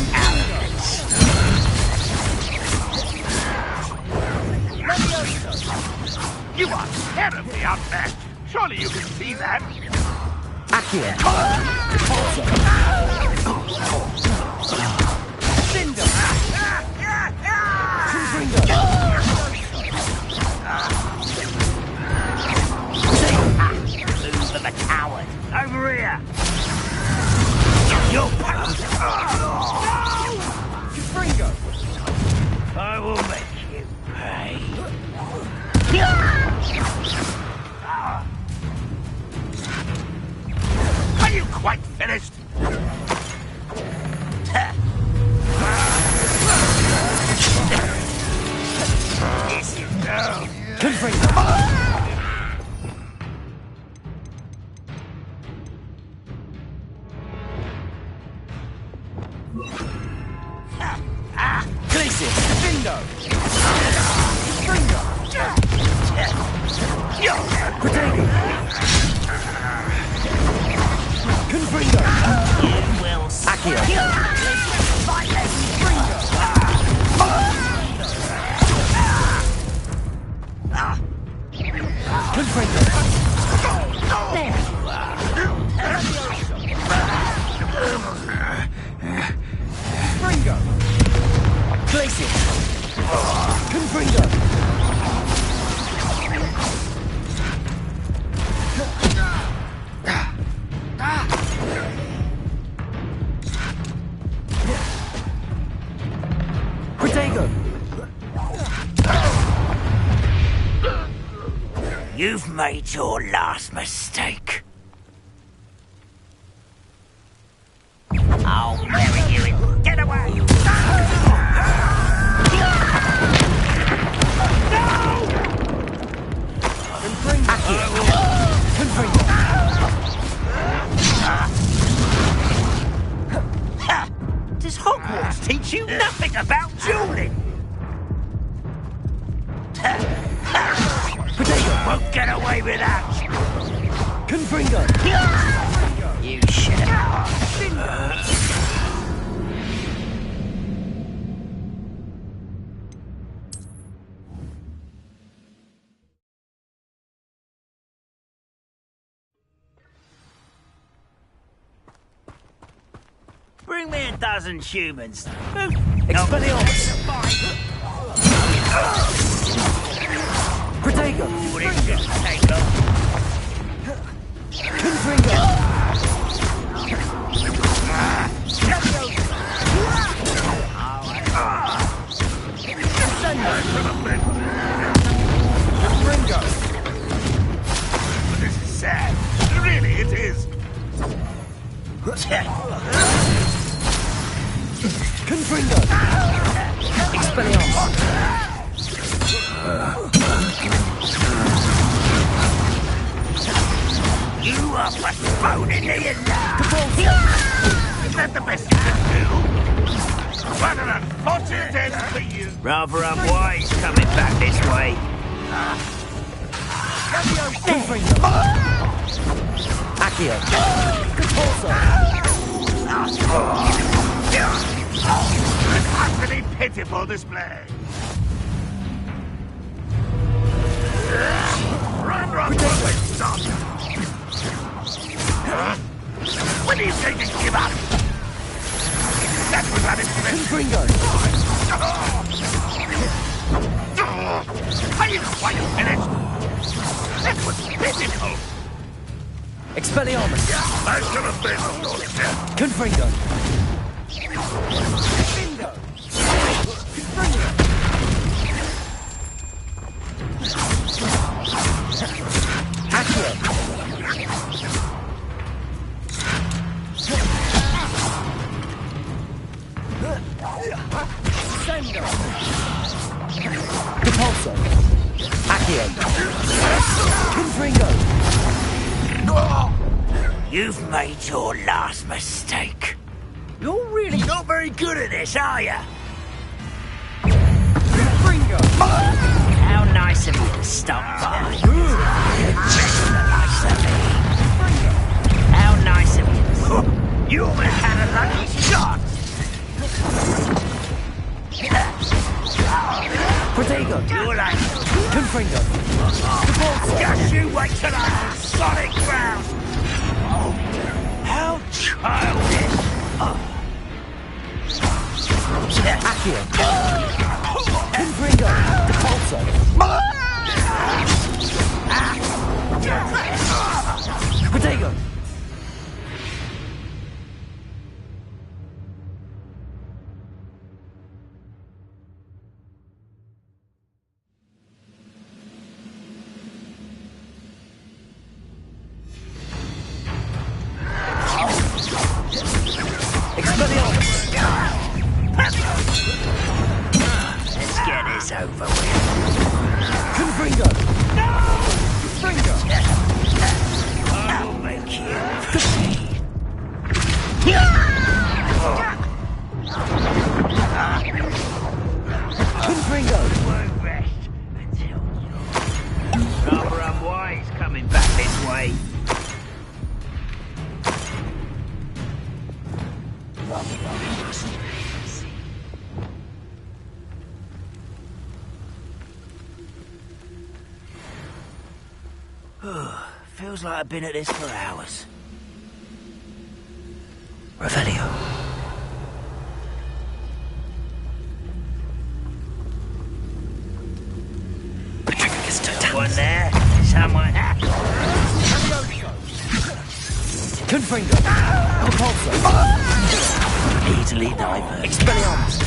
You are terribly outmatched. Surely you can see that. Accio. Cinder. Move of a coward. Over here. Your Fringo. I will make you pay. Are you quite finished? Yes, you know. Glacius. Findo. Protego. Confringo. You will Accio. Fringo. Glacius. Confringo. Protego. You've made your last mistake. I'll bury you in... Get away! Does Hogwarts teach you nothing about dueling? Protego. Won't get away with that. Confringo. You should have... Bring me a dozen humans. Expelliarmus. Protego. Confringo. Confringo. This is sad. Really, it is. Confringo. Expelliarmus. You are postponing the end now. Is that the best you can do? What an unfortunate end for you. Rather unwise coming back this way. Confringo. Accio. An utterly pitiful display. Run, stop. When are you going to give up? That was unexpected. Confringo. Are you quite finished? That was pitiful. Expelliarmus. I should have been on your step. Confringo. Accio. Sendo. Repulso. Accio. Confringo. You've made your last mistake. You're really not very good at this, are you? Confringo. How nice of you to stop by. How nice of you. You almost had a lunch. Confringo. Just you wait till I'm on solid ground! Oh, how childish! Accio. Confringo. Depulso. Protego. Let's get this over with. Confringo. Confringo. I will make you Confringo. won't rest until you're rather unwise coming back this way. Feels like I've been at this for hours. Revelio. Someone there? Someone. Confringo. Depulso. Easily diverted. Expelliarmus.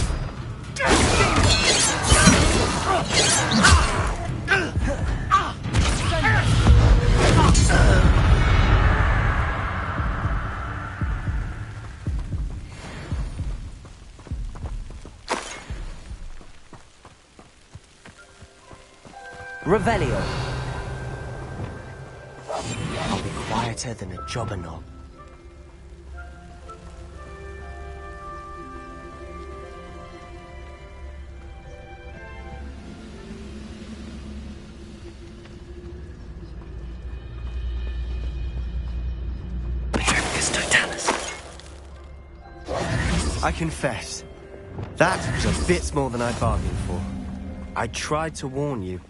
Revelio. I'll be quieter than a jobberknoll. I confess, that was a bit more than I bargained for. I tried to warn you.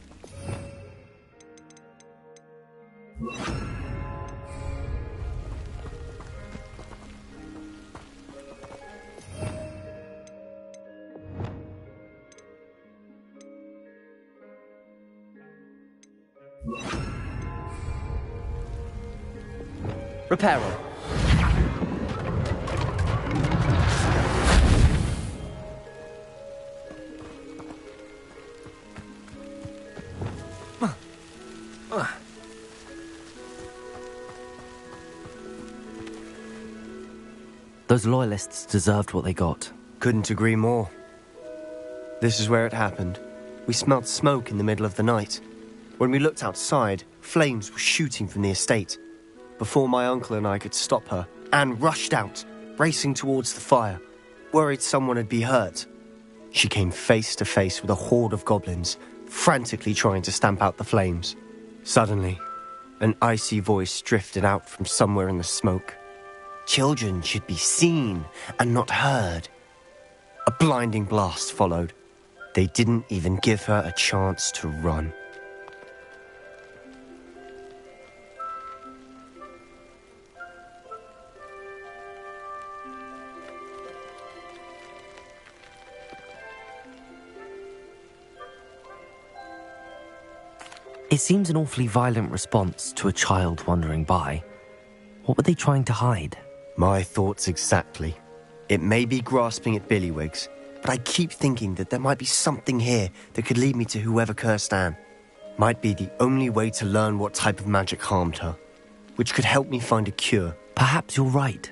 Reparo. Those loyalists deserved what they got. Couldn't agree more. This is where it happened. We smelled smoke in the middle of the night. When we looked outside, flames were shooting from the estate. Before my uncle and I could stop her, Anne rushed out, racing towards the fire, worried someone had been hurt. She came face to face with a horde of goblins, frantically trying to stamp out the flames. Suddenly, an icy voice drifted out from somewhere in the smoke. Children should be seen and not heard. A blinding blast followed. They didn't even give her a chance to run. It seems an awfully violent response to a child wandering by. What were they trying to hide? My thoughts exactly. It may be grasping at Billywigs, but I keep thinking that there might be something here that could lead me to whoever cursed Anne. Might be the only way to learn what type of magic harmed her, which could help me find a cure. Perhaps you're right.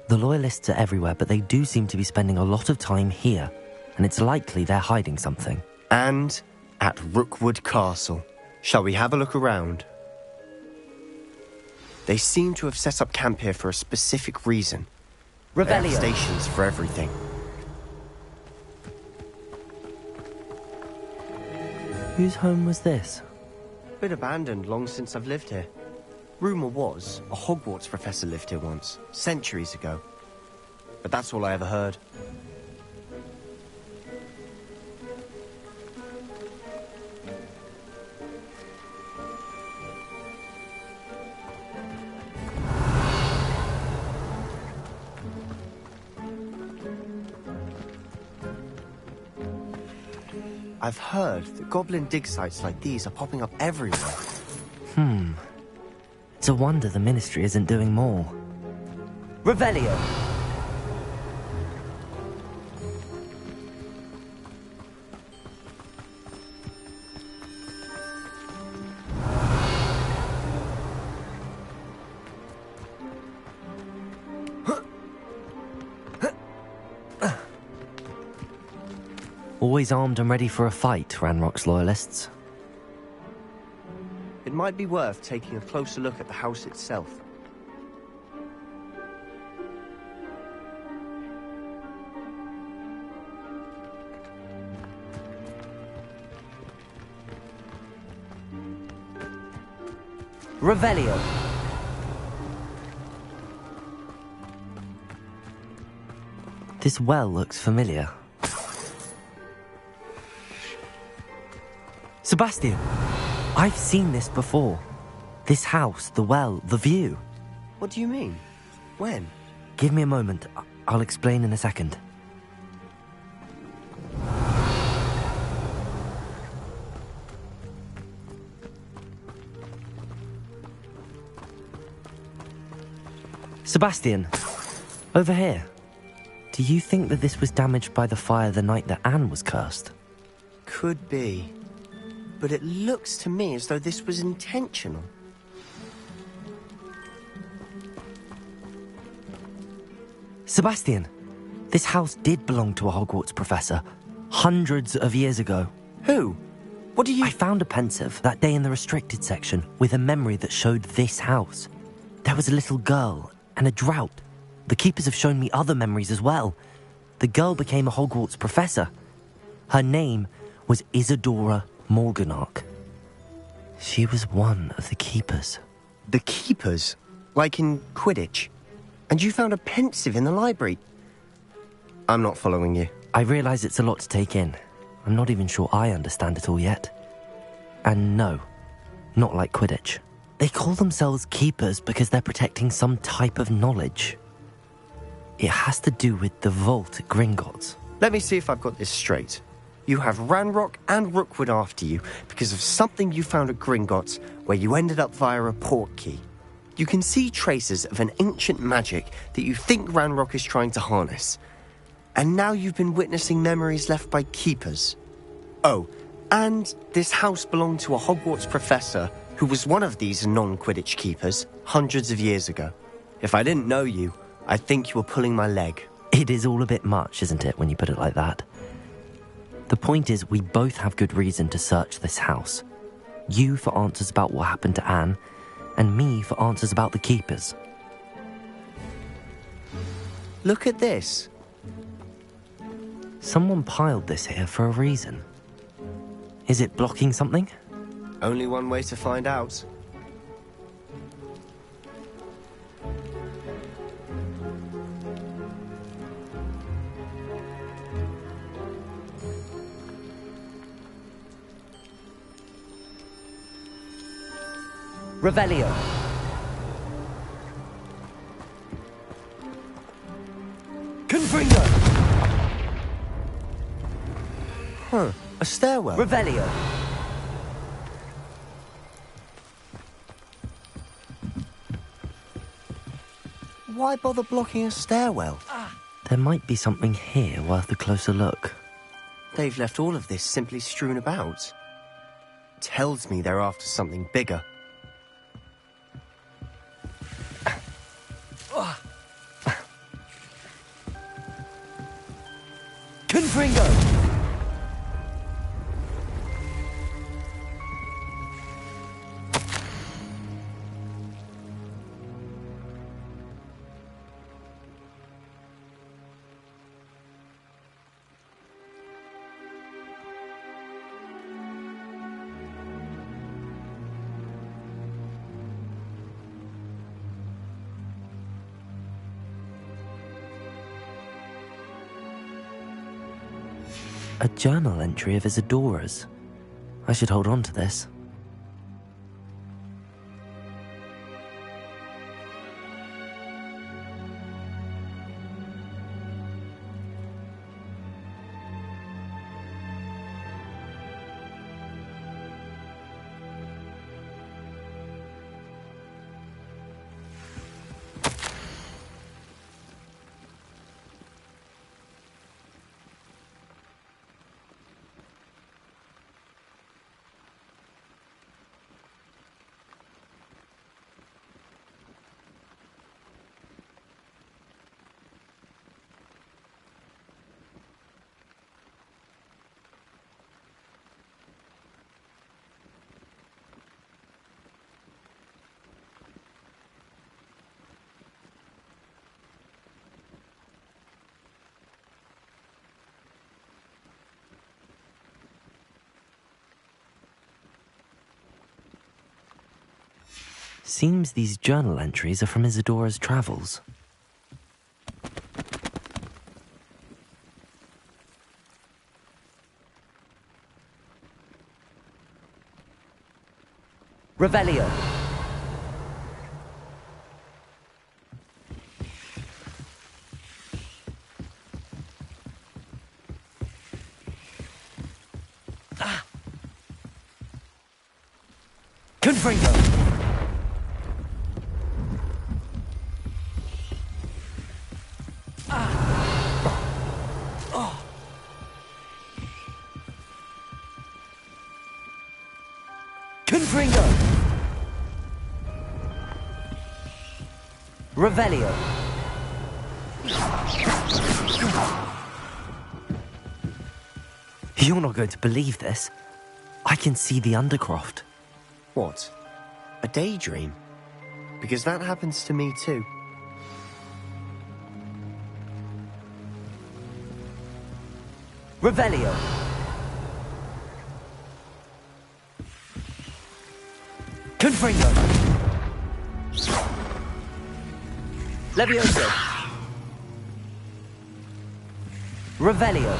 The loyalists are everywhere, but they do seem to be spending a lot of time here, and it's likely they're hiding something. And at Rookwood Castle. Shall we have a look around? They seem to have set up camp here for a specific reason. They have Revelio. stations for everything. Whose home was this? Been abandoned long since I've lived here. Rumour was a Hogwarts professor lived here once, centuries ago. But that's all I ever heard. I've heard that goblin dig sites like these are popping up everywhere. It's a wonder the Ministry isn't doing more. Revelio! Always armed and ready for a fight, Ranrock's loyalists. It might be worth taking a closer look at the house itself. Revelio! This well looks familiar. Sebastian! I've seen this before. This house, the well, the view. What do you mean? When? Give me a moment. I'll explain in a second. Sebastian, over here. Do you think that this was damaged by the fire the night that Anne was cursed? Could be. But it looks to me as though this was intentional. Sebastian, this house did belong to a Hogwarts professor, hundreds of years ago. Who? What do you... I found a pensive that day in the restricted section with a memory that showed this house. There was a little girl and a drought. The keepers have shown me other memories as well. The girl became a Hogwarts professor. Her name was Isadora Morganach. She was one of the keepers. The keepers? Like in Quidditch? And you found a pensive in the library? I'm not following you. I realise it's a lot to take in. I'm not even sure I understand it all yet. And no, not like Quidditch. They call themselves keepers because they're protecting some type of knowledge. It has to do with the vault at Gringotts. Let me see if I've got this straight. You have Ranrock and Rookwood after you because of something you found at Gringotts where you ended up via a port key. You can see traces of an ancient magic that you think Ranrock is trying to harness. And now you've been witnessing memories left by keepers. Oh, and this house belonged to a Hogwarts professor who was one of these non-Quidditch keepers hundreds of years ago. If I didn't know you, I'd think you were pulling my leg. It is all a bit much, isn't it, when you put it like that? The point is, we both have good reason to search this house. You for answers about what happened to Anne, and me for answers about the keepers. Look at this. Someone piled this here for a reason. Is it blocking something? Only one way to find out. Revelio. Confringo. Huh, a stairwell. Revelio. Why bother blocking a stairwell? There might be something here worth a closer look. They've left all of this simply strewn about. Tells me they're after something bigger. Confringo! A journal entry of Isadora's. I should hold on to this. Seems these journal entries are from Isadora's travels. Revelio. Confringo. Confringo. Revelio. You're not going to believe this. I can see the Undercroft. What? A daydream? Because that happens to me too. Revelio. Confringo. Levioso. Revelio.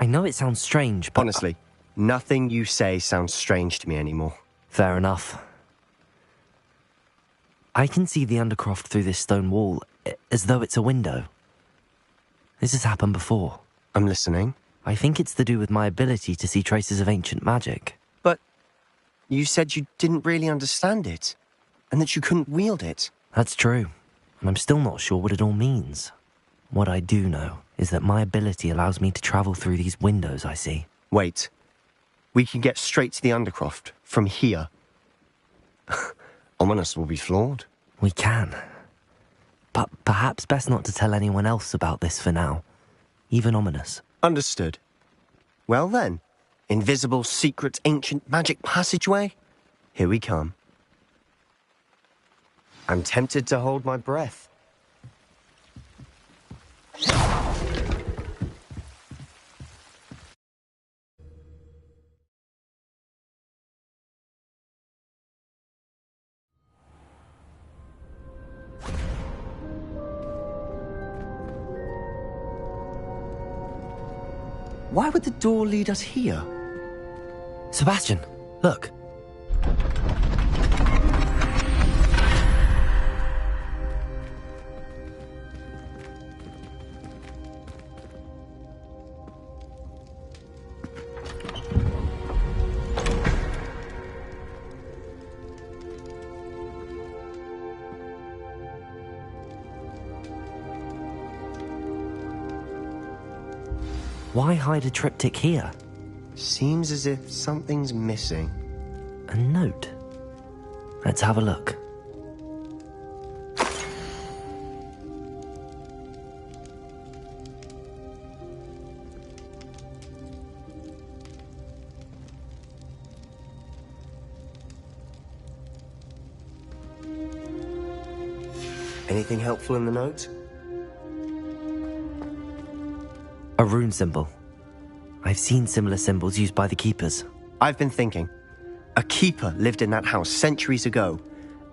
I know it sounds strange, but... Honestly, nothing you say sounds strange to me anymore. Fair enough. I can see the Undercroft through this stone wall, as though it's a window. This has happened before. I'm listening. I think it's to do with my ability to see traces of ancient magic. But you said you didn't really understand it, and that you couldn't wield it. That's true, and I'm still not sure what it all means. What I do know is that my ability allows me to travel through these windows I see. Wait. We can get straight to the Undercroft from here. Ominous will be floored. We can. But perhaps best not to tell anyone else about this for now. Even Ominous. Understood. Well then, invisible, secret, ancient magic passageway? Here we come. I'm tempted to hold my breath. Why would the door lead us here? Sebastian, look. Why hide a triptych here? Seems as if something's missing. A note? Let's have a look. Anything helpful in the note? A rune symbol. I've seen similar symbols used by the keepers. I've been thinking. A keeper lived in that house centuries ago,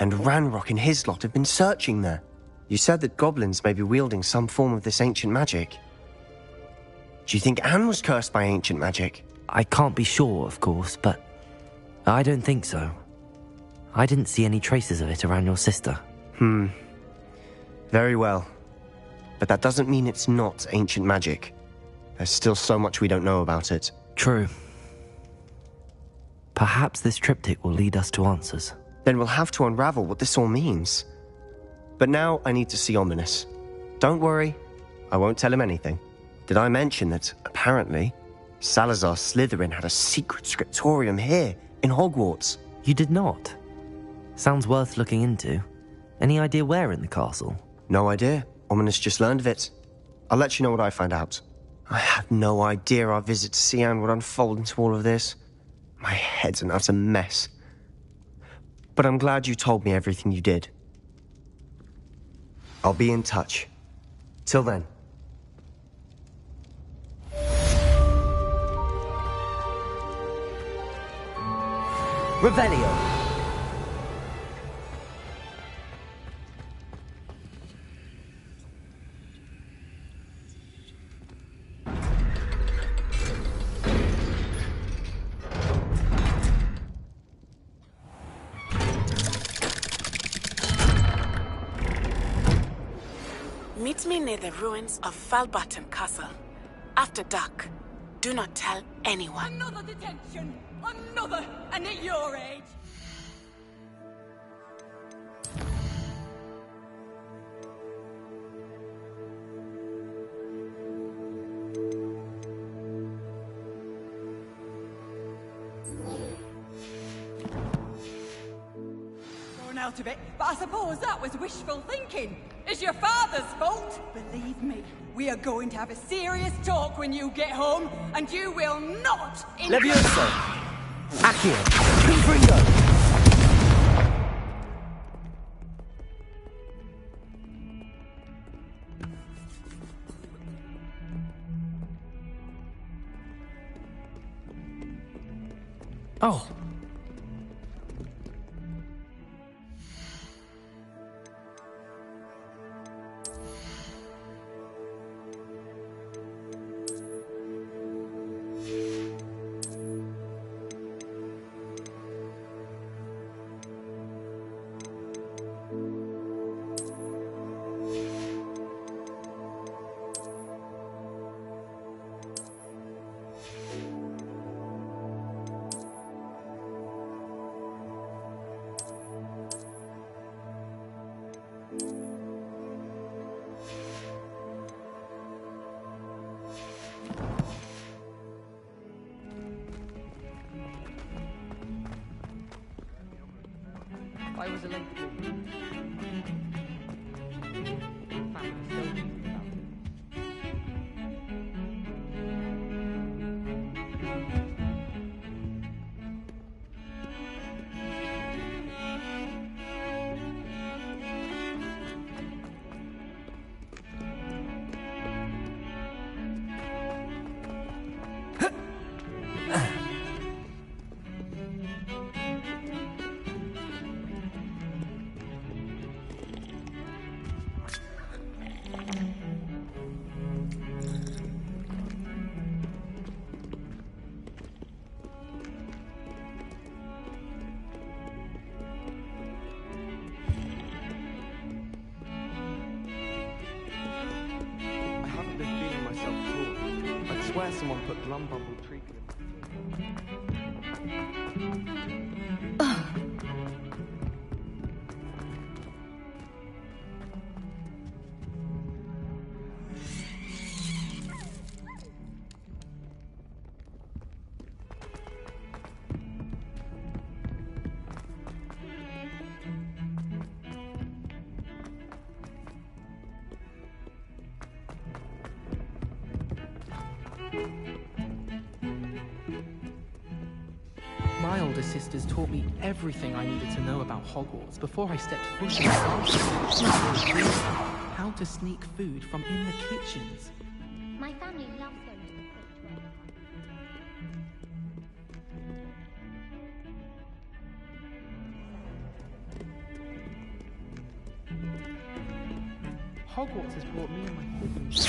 and Ranrock and his lot have been searching there. You said that goblins may be wielding some form of this ancient magic. Do you think Anne was cursed by ancient magic? I can't be sure, of course, but I don't think so. I didn't see any traces of it around your sister. Very well. But that doesn't mean it's not ancient magic. There's still so much we don't know about it. True. Perhaps this triptych will lead us to answers. Then we'll have to unravel what this all means. But now I need to see Ominous. Don't worry, I won't tell him anything. Did I mention that, apparently, Salazar Slytherin had a secret scriptorium here, in Hogwarts? You did not? Sounds worth looking into. Any idea where in the castle? No idea. Ominous just learned of it. I'll let you know what I find out. I had no idea our visit to Cian would unfold into all of this. My head's an utter mess. But I'm glad you told me everything you did. I'll be in touch. Till then. Revelio! Meet me near the ruins of Falbaton Castle. After dark. Do not tell anyone. Another detention! Another! And at your age! Thrown out of it, but I suppose that was wishful thinking. It's your father's fault. Believe me, we are going to have a serious talk when you get home, and you will not... Levioso! Accio! Confringo! Oh. I was a late swear someone put Glumbumble treacle My older sisters taught me everything I needed to know about Hogwarts before I stepped foot inside. How to sneak food from in the kitchens. My family loves going to the fridge Hogwarts has brought me and my siblings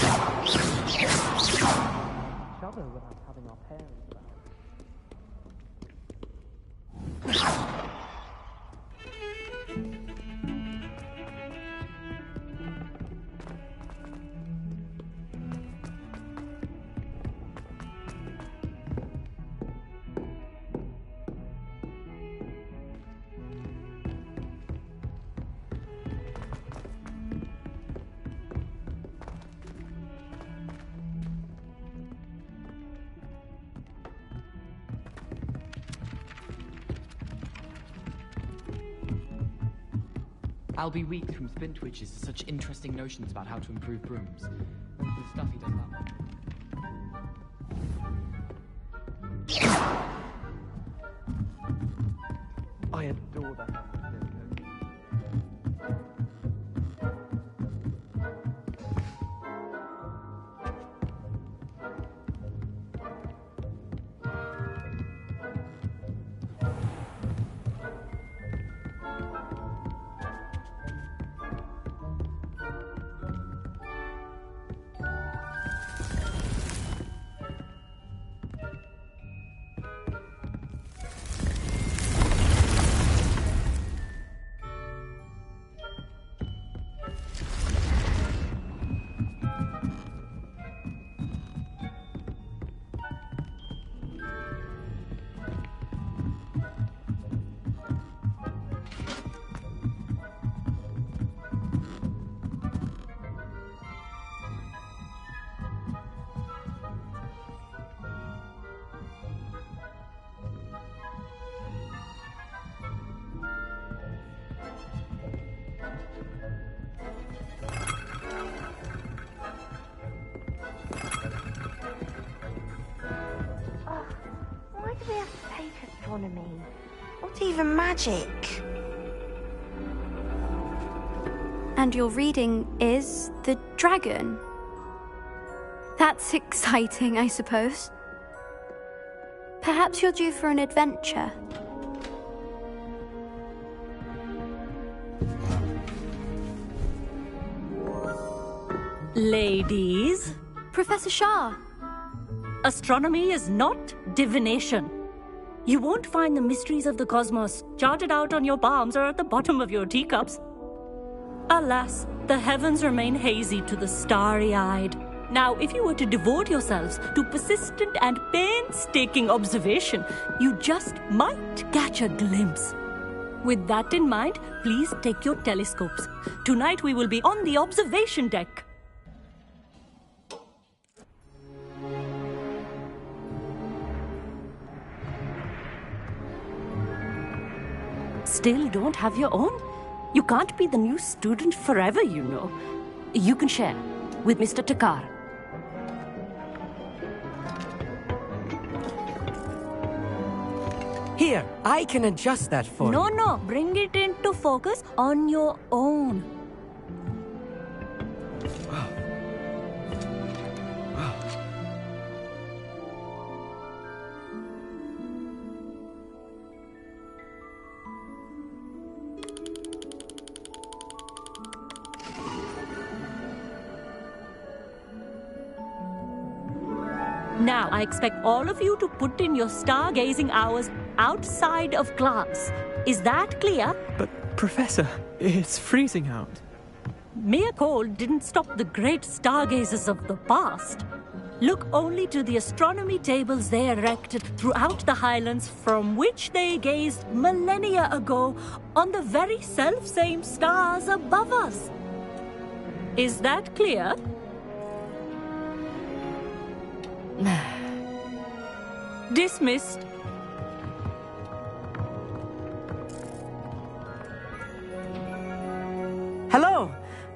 each other without having our parents back. I'll be weak from Spintwitch's such interesting notions about how to improve brooms. The stuff he does that one. I adore that house. Why do we have to take astronomy? Not even magic. And your reading is the dragon. That's exciting, I suppose. Perhaps you're due for an adventure. Ladies. Professor Shah. Astronomy is not divination. You won't find the mysteries of the cosmos charted out on your palms or at the bottom of your teacups. Alas, the heavens remain hazy to the starry-eyed. Now, if you were to devote yourselves to persistent and painstaking observation, you just might catch a glimpse. With that in mind, please take your telescopes. Tonight we will be on the observation deck. Still don't have your own? You can't be the new student forever, you know. You can share with Mr. Takar. Here, I can adjust that for you. No, bring it into focus on your own. Now, I expect all of you to put in your stargazing hours outside of class. Is that clear? But, Professor, it's freezing out. Mere cold didn't stop the great stargazers of the past. Look only to the astronomy tables they erected throughout the highlands from which they gazed millennia ago on the very self-same stars above us. Is that clear? Dismissed. Hello.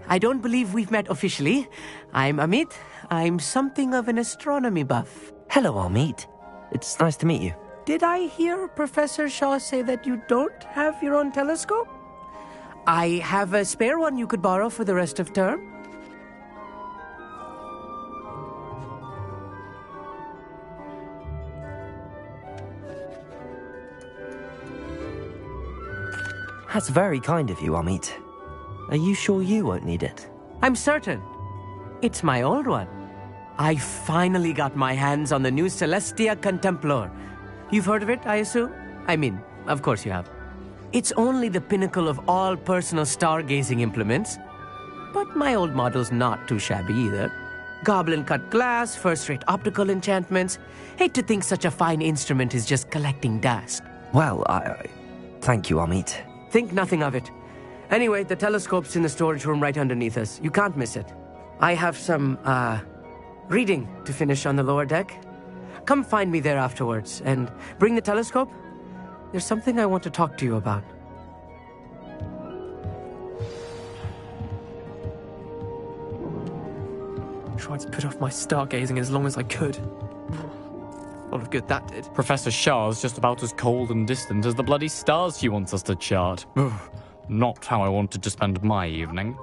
I don't believe we've met officially. I'm Amit. I'm something of an astronomy buff. Hello, Amit. It's nice to meet you. Did I hear Professor Shaw say that you don't have your own telescope? I have a spare one you could borrow for the rest of term. That's very kind of you, Amit. Are you sure you won't need it? I'm certain. It's my old one. I finally got my hands on the new Celestia Contemplar. You've heard of it, I assume? I mean, of course you have. It's only the pinnacle of all personal stargazing implements. But my old model's not too shabby either. Goblin-cut glass, first-rate optical enchantments. Hate to think such a fine instrument is just collecting dust. Well, thank you, Amit. Think nothing of it. Anyway, the telescope's in the storage room right underneath us. You can't miss it. I have some, reading to finish on the lower deck. Come find me there afterwards, and bring the telescope. There's something I want to talk to you about. tried to put off my stargazing as long as I could. A lot of good that did. Professor Shah's just about as cold and distant as the bloody stars she wants us to chart. Ugh, not how I wanted to spend my evening.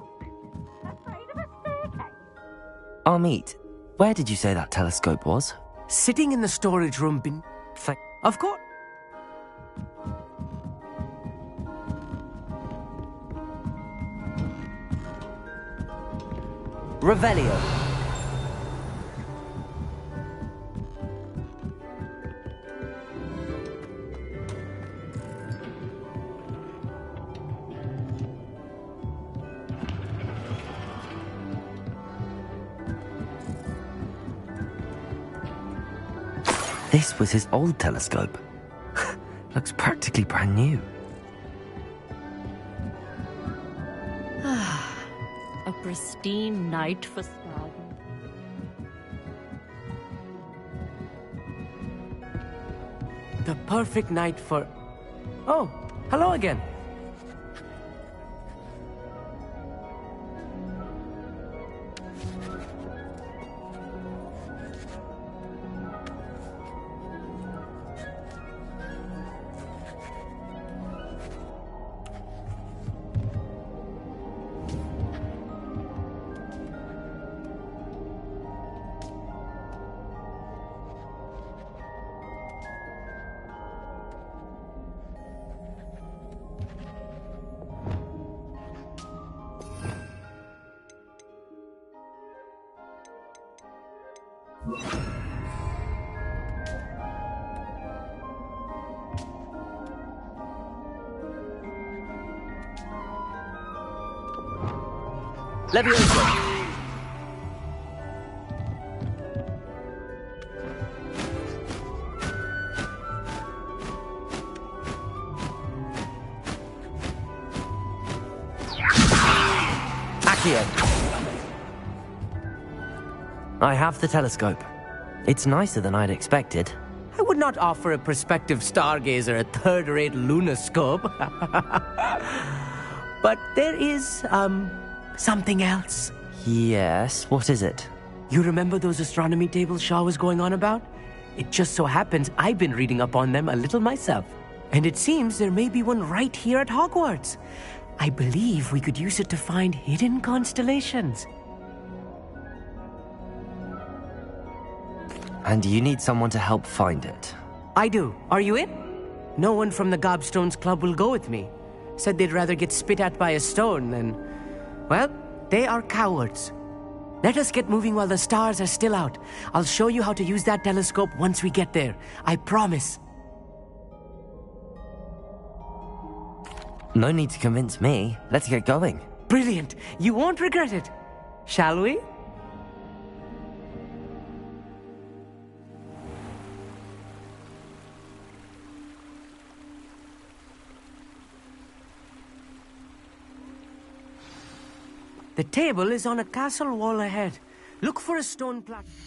Amit, where did you say that telescope was? Sitting in the storage room Of course. Revelio. This was his old telescope. Looks practically brand new. A pristine night for stargazing. The perfect night for... Oh, hello again. Leviosa. Accio. I have the telescope. It's nicer than I'd expected. I would not offer a prospective stargazer a third-rate lunoscope. But there is, something else. Yes, what is it? You remember those astronomy tables Shaw was going on about? It just so happens I've been reading up on them a little myself. And it seems there may be one right here at Hogwarts. I believe we could use it to find hidden constellations. And you need someone to help find it. I do. Are you in? No one from the Gobstones Club will go with me. Said they'd rather get spit at by a stone than... Well, they are cowards. Let us get moving while the stars are still out. I'll show you how to use that telescope once we get there. I promise. No need to convince me. Let's get going. Brilliant. You won't regret it. Shall we? The table is on a castle wall ahead. Look for a stone platform.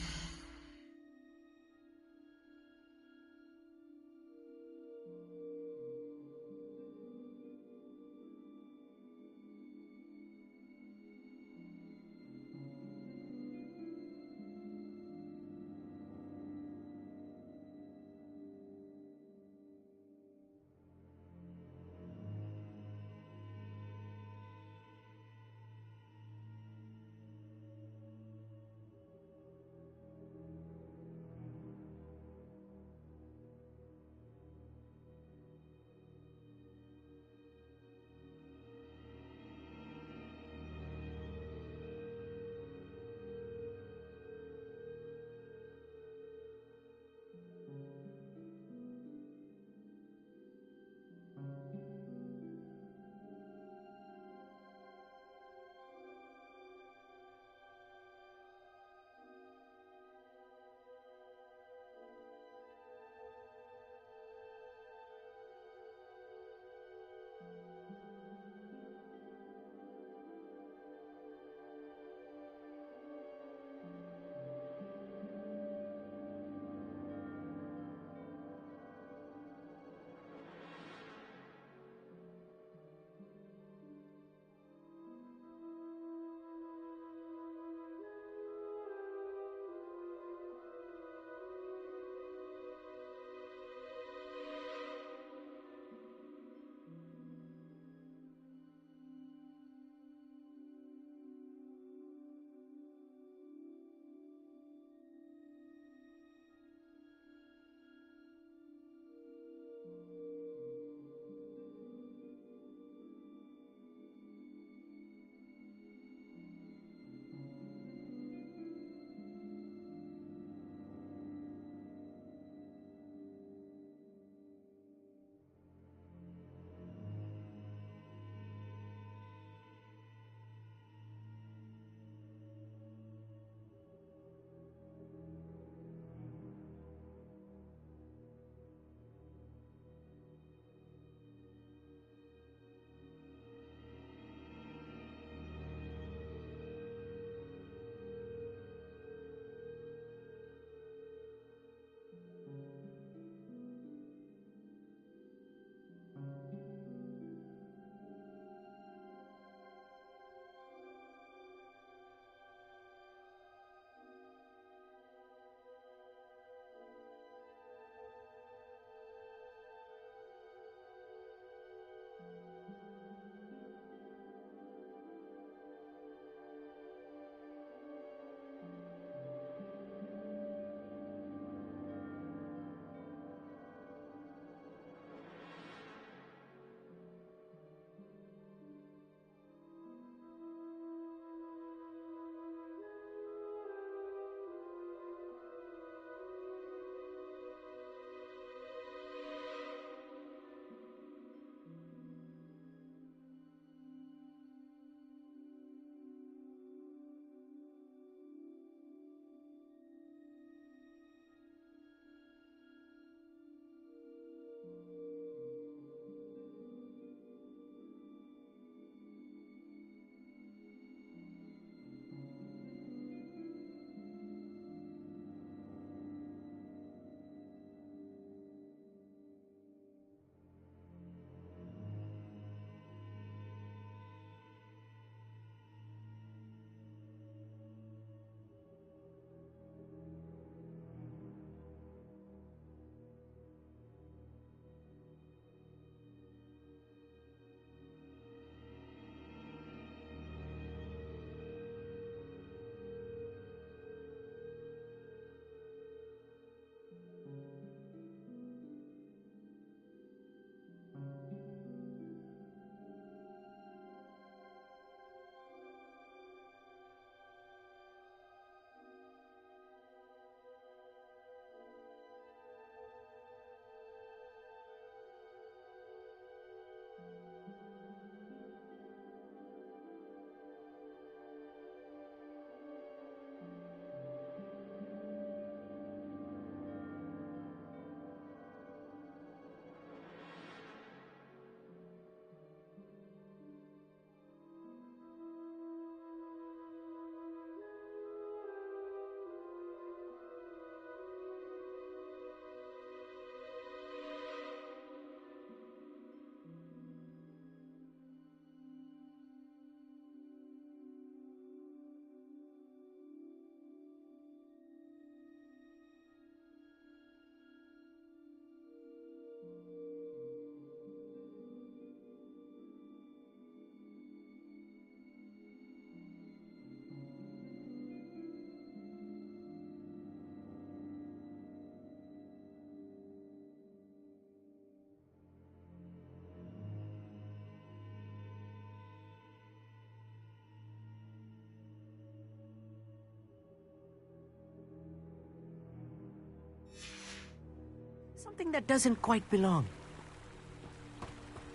Something that doesn't quite belong.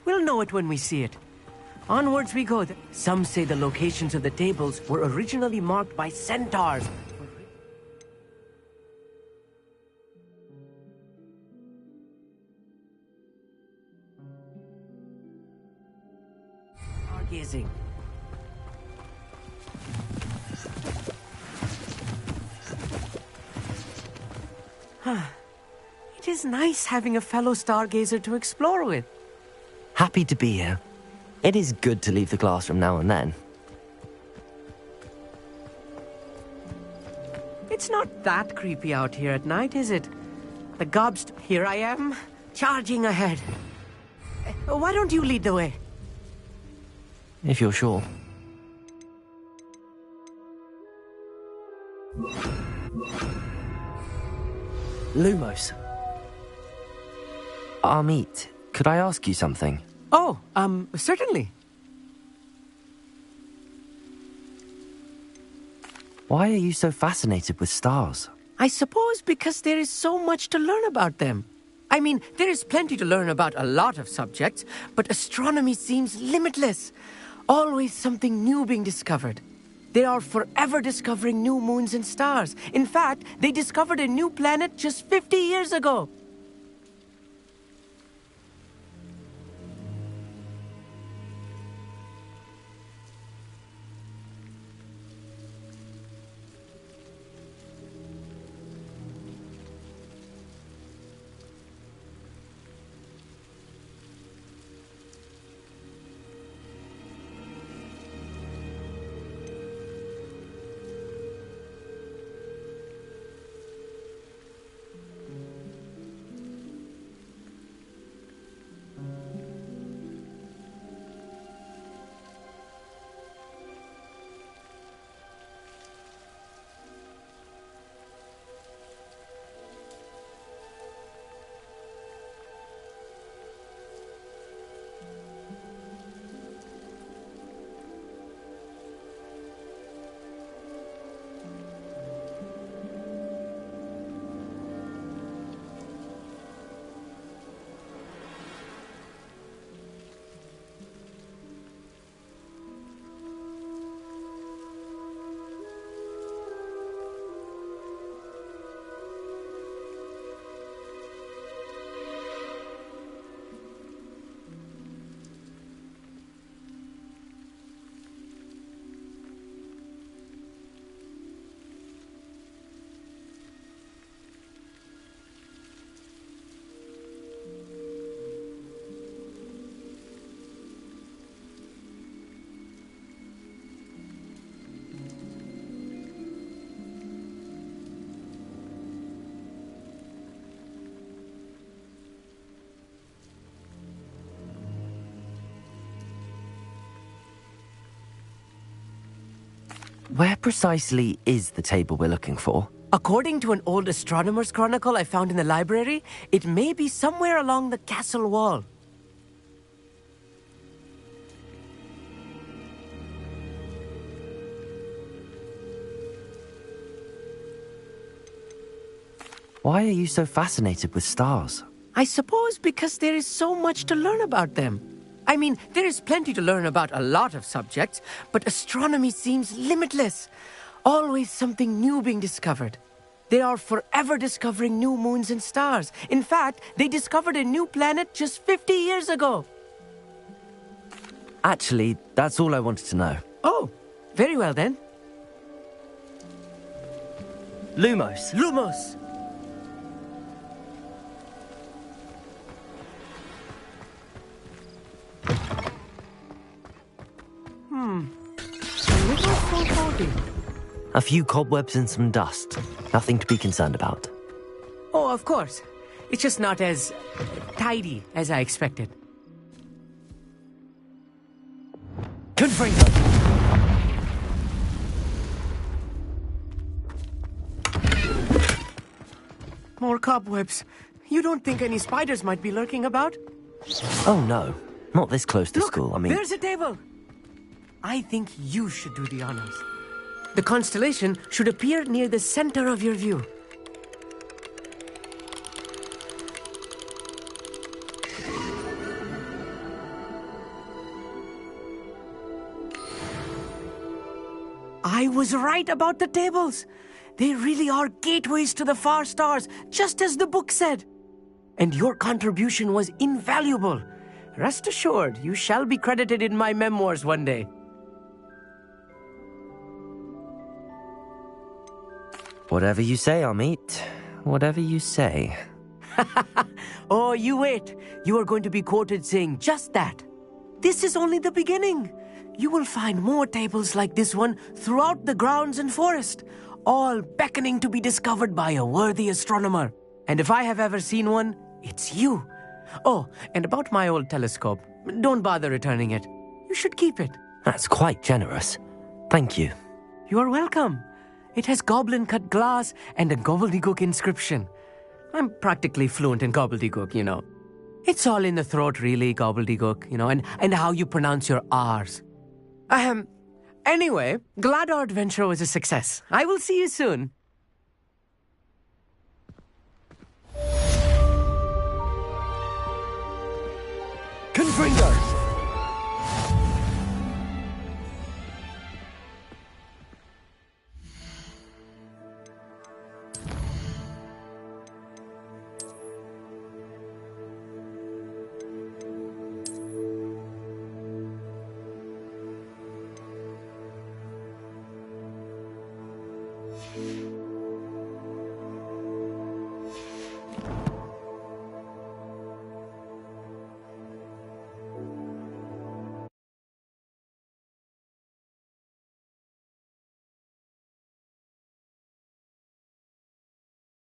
We'll know it when we see it. Onwards we go. Some say the locations of the tables were originally marked by centaurs. Stargazing. It is nice having a fellow stargazer to explore with. Happy to be here. It is good to leave the classroom now and then. It's not that creepy out here at night, is it? The gobs... Here I am, charging ahead. Why don't you lead the way? If you're sure. Lumos. Amit, could I ask you something? Oh, certainly. Why are you so fascinated with stars? I suppose because there is so much to learn about them. I mean, there is plenty to learn about a lot of subjects, but astronomy seems limitless. Always something new being discovered. They are forever discovering new moons and stars. In fact, they discovered a new planet just 50 years ago. Where precisely is the table we're looking for? According to an old astronomer's chronicle I found in the library, it may be somewhere along the castle wall. Why are you so fascinated with stars? I suppose because there is so much to learn about them. I mean, there is plenty to learn about a lot of subjects, but astronomy seems limitless. Always something new being discovered. They are forever discovering new moons and stars. In fact, they discovered a new planet just 50 years ago. Actually, that's all I wanted to know. Oh, very well then. Lumos. Lumos! A few cobwebs and some dust. Nothing to be concerned about. Oh, of course. It's just not as tidy as I expected. Confringo! More cobwebs. You don't think any spiders might be lurking about? Oh no, not this close to school, I mean... There's a table! I think you should do the honors. The constellation should appear near the center of your view. I was right about the tables. They really are gateways to the far stars, just as the book said. And your contribution was invaluable. Rest assured, you shall be credited in my memoirs one day. Whatever you say, Amit. Whatever you say. Oh, you wait. You are going to be quoted saying just that. This is only the beginning. You will find more tables like this one throughout the grounds and forest, all beckoning to be discovered by a worthy astronomer. And if I have ever seen one, it's you. Oh, and about my old telescope, don't bother returning it. You should keep it. That's quite generous. Thank you. You are welcome. It has goblin-cut glass and a gobbledygook inscription. I'm practically fluent in gobbledygook, you know. It's all in the throat, really, gobbledygook, you know, and how you pronounce your R's. Anyway, glad our adventure was a success. I will see you soon. Confringo!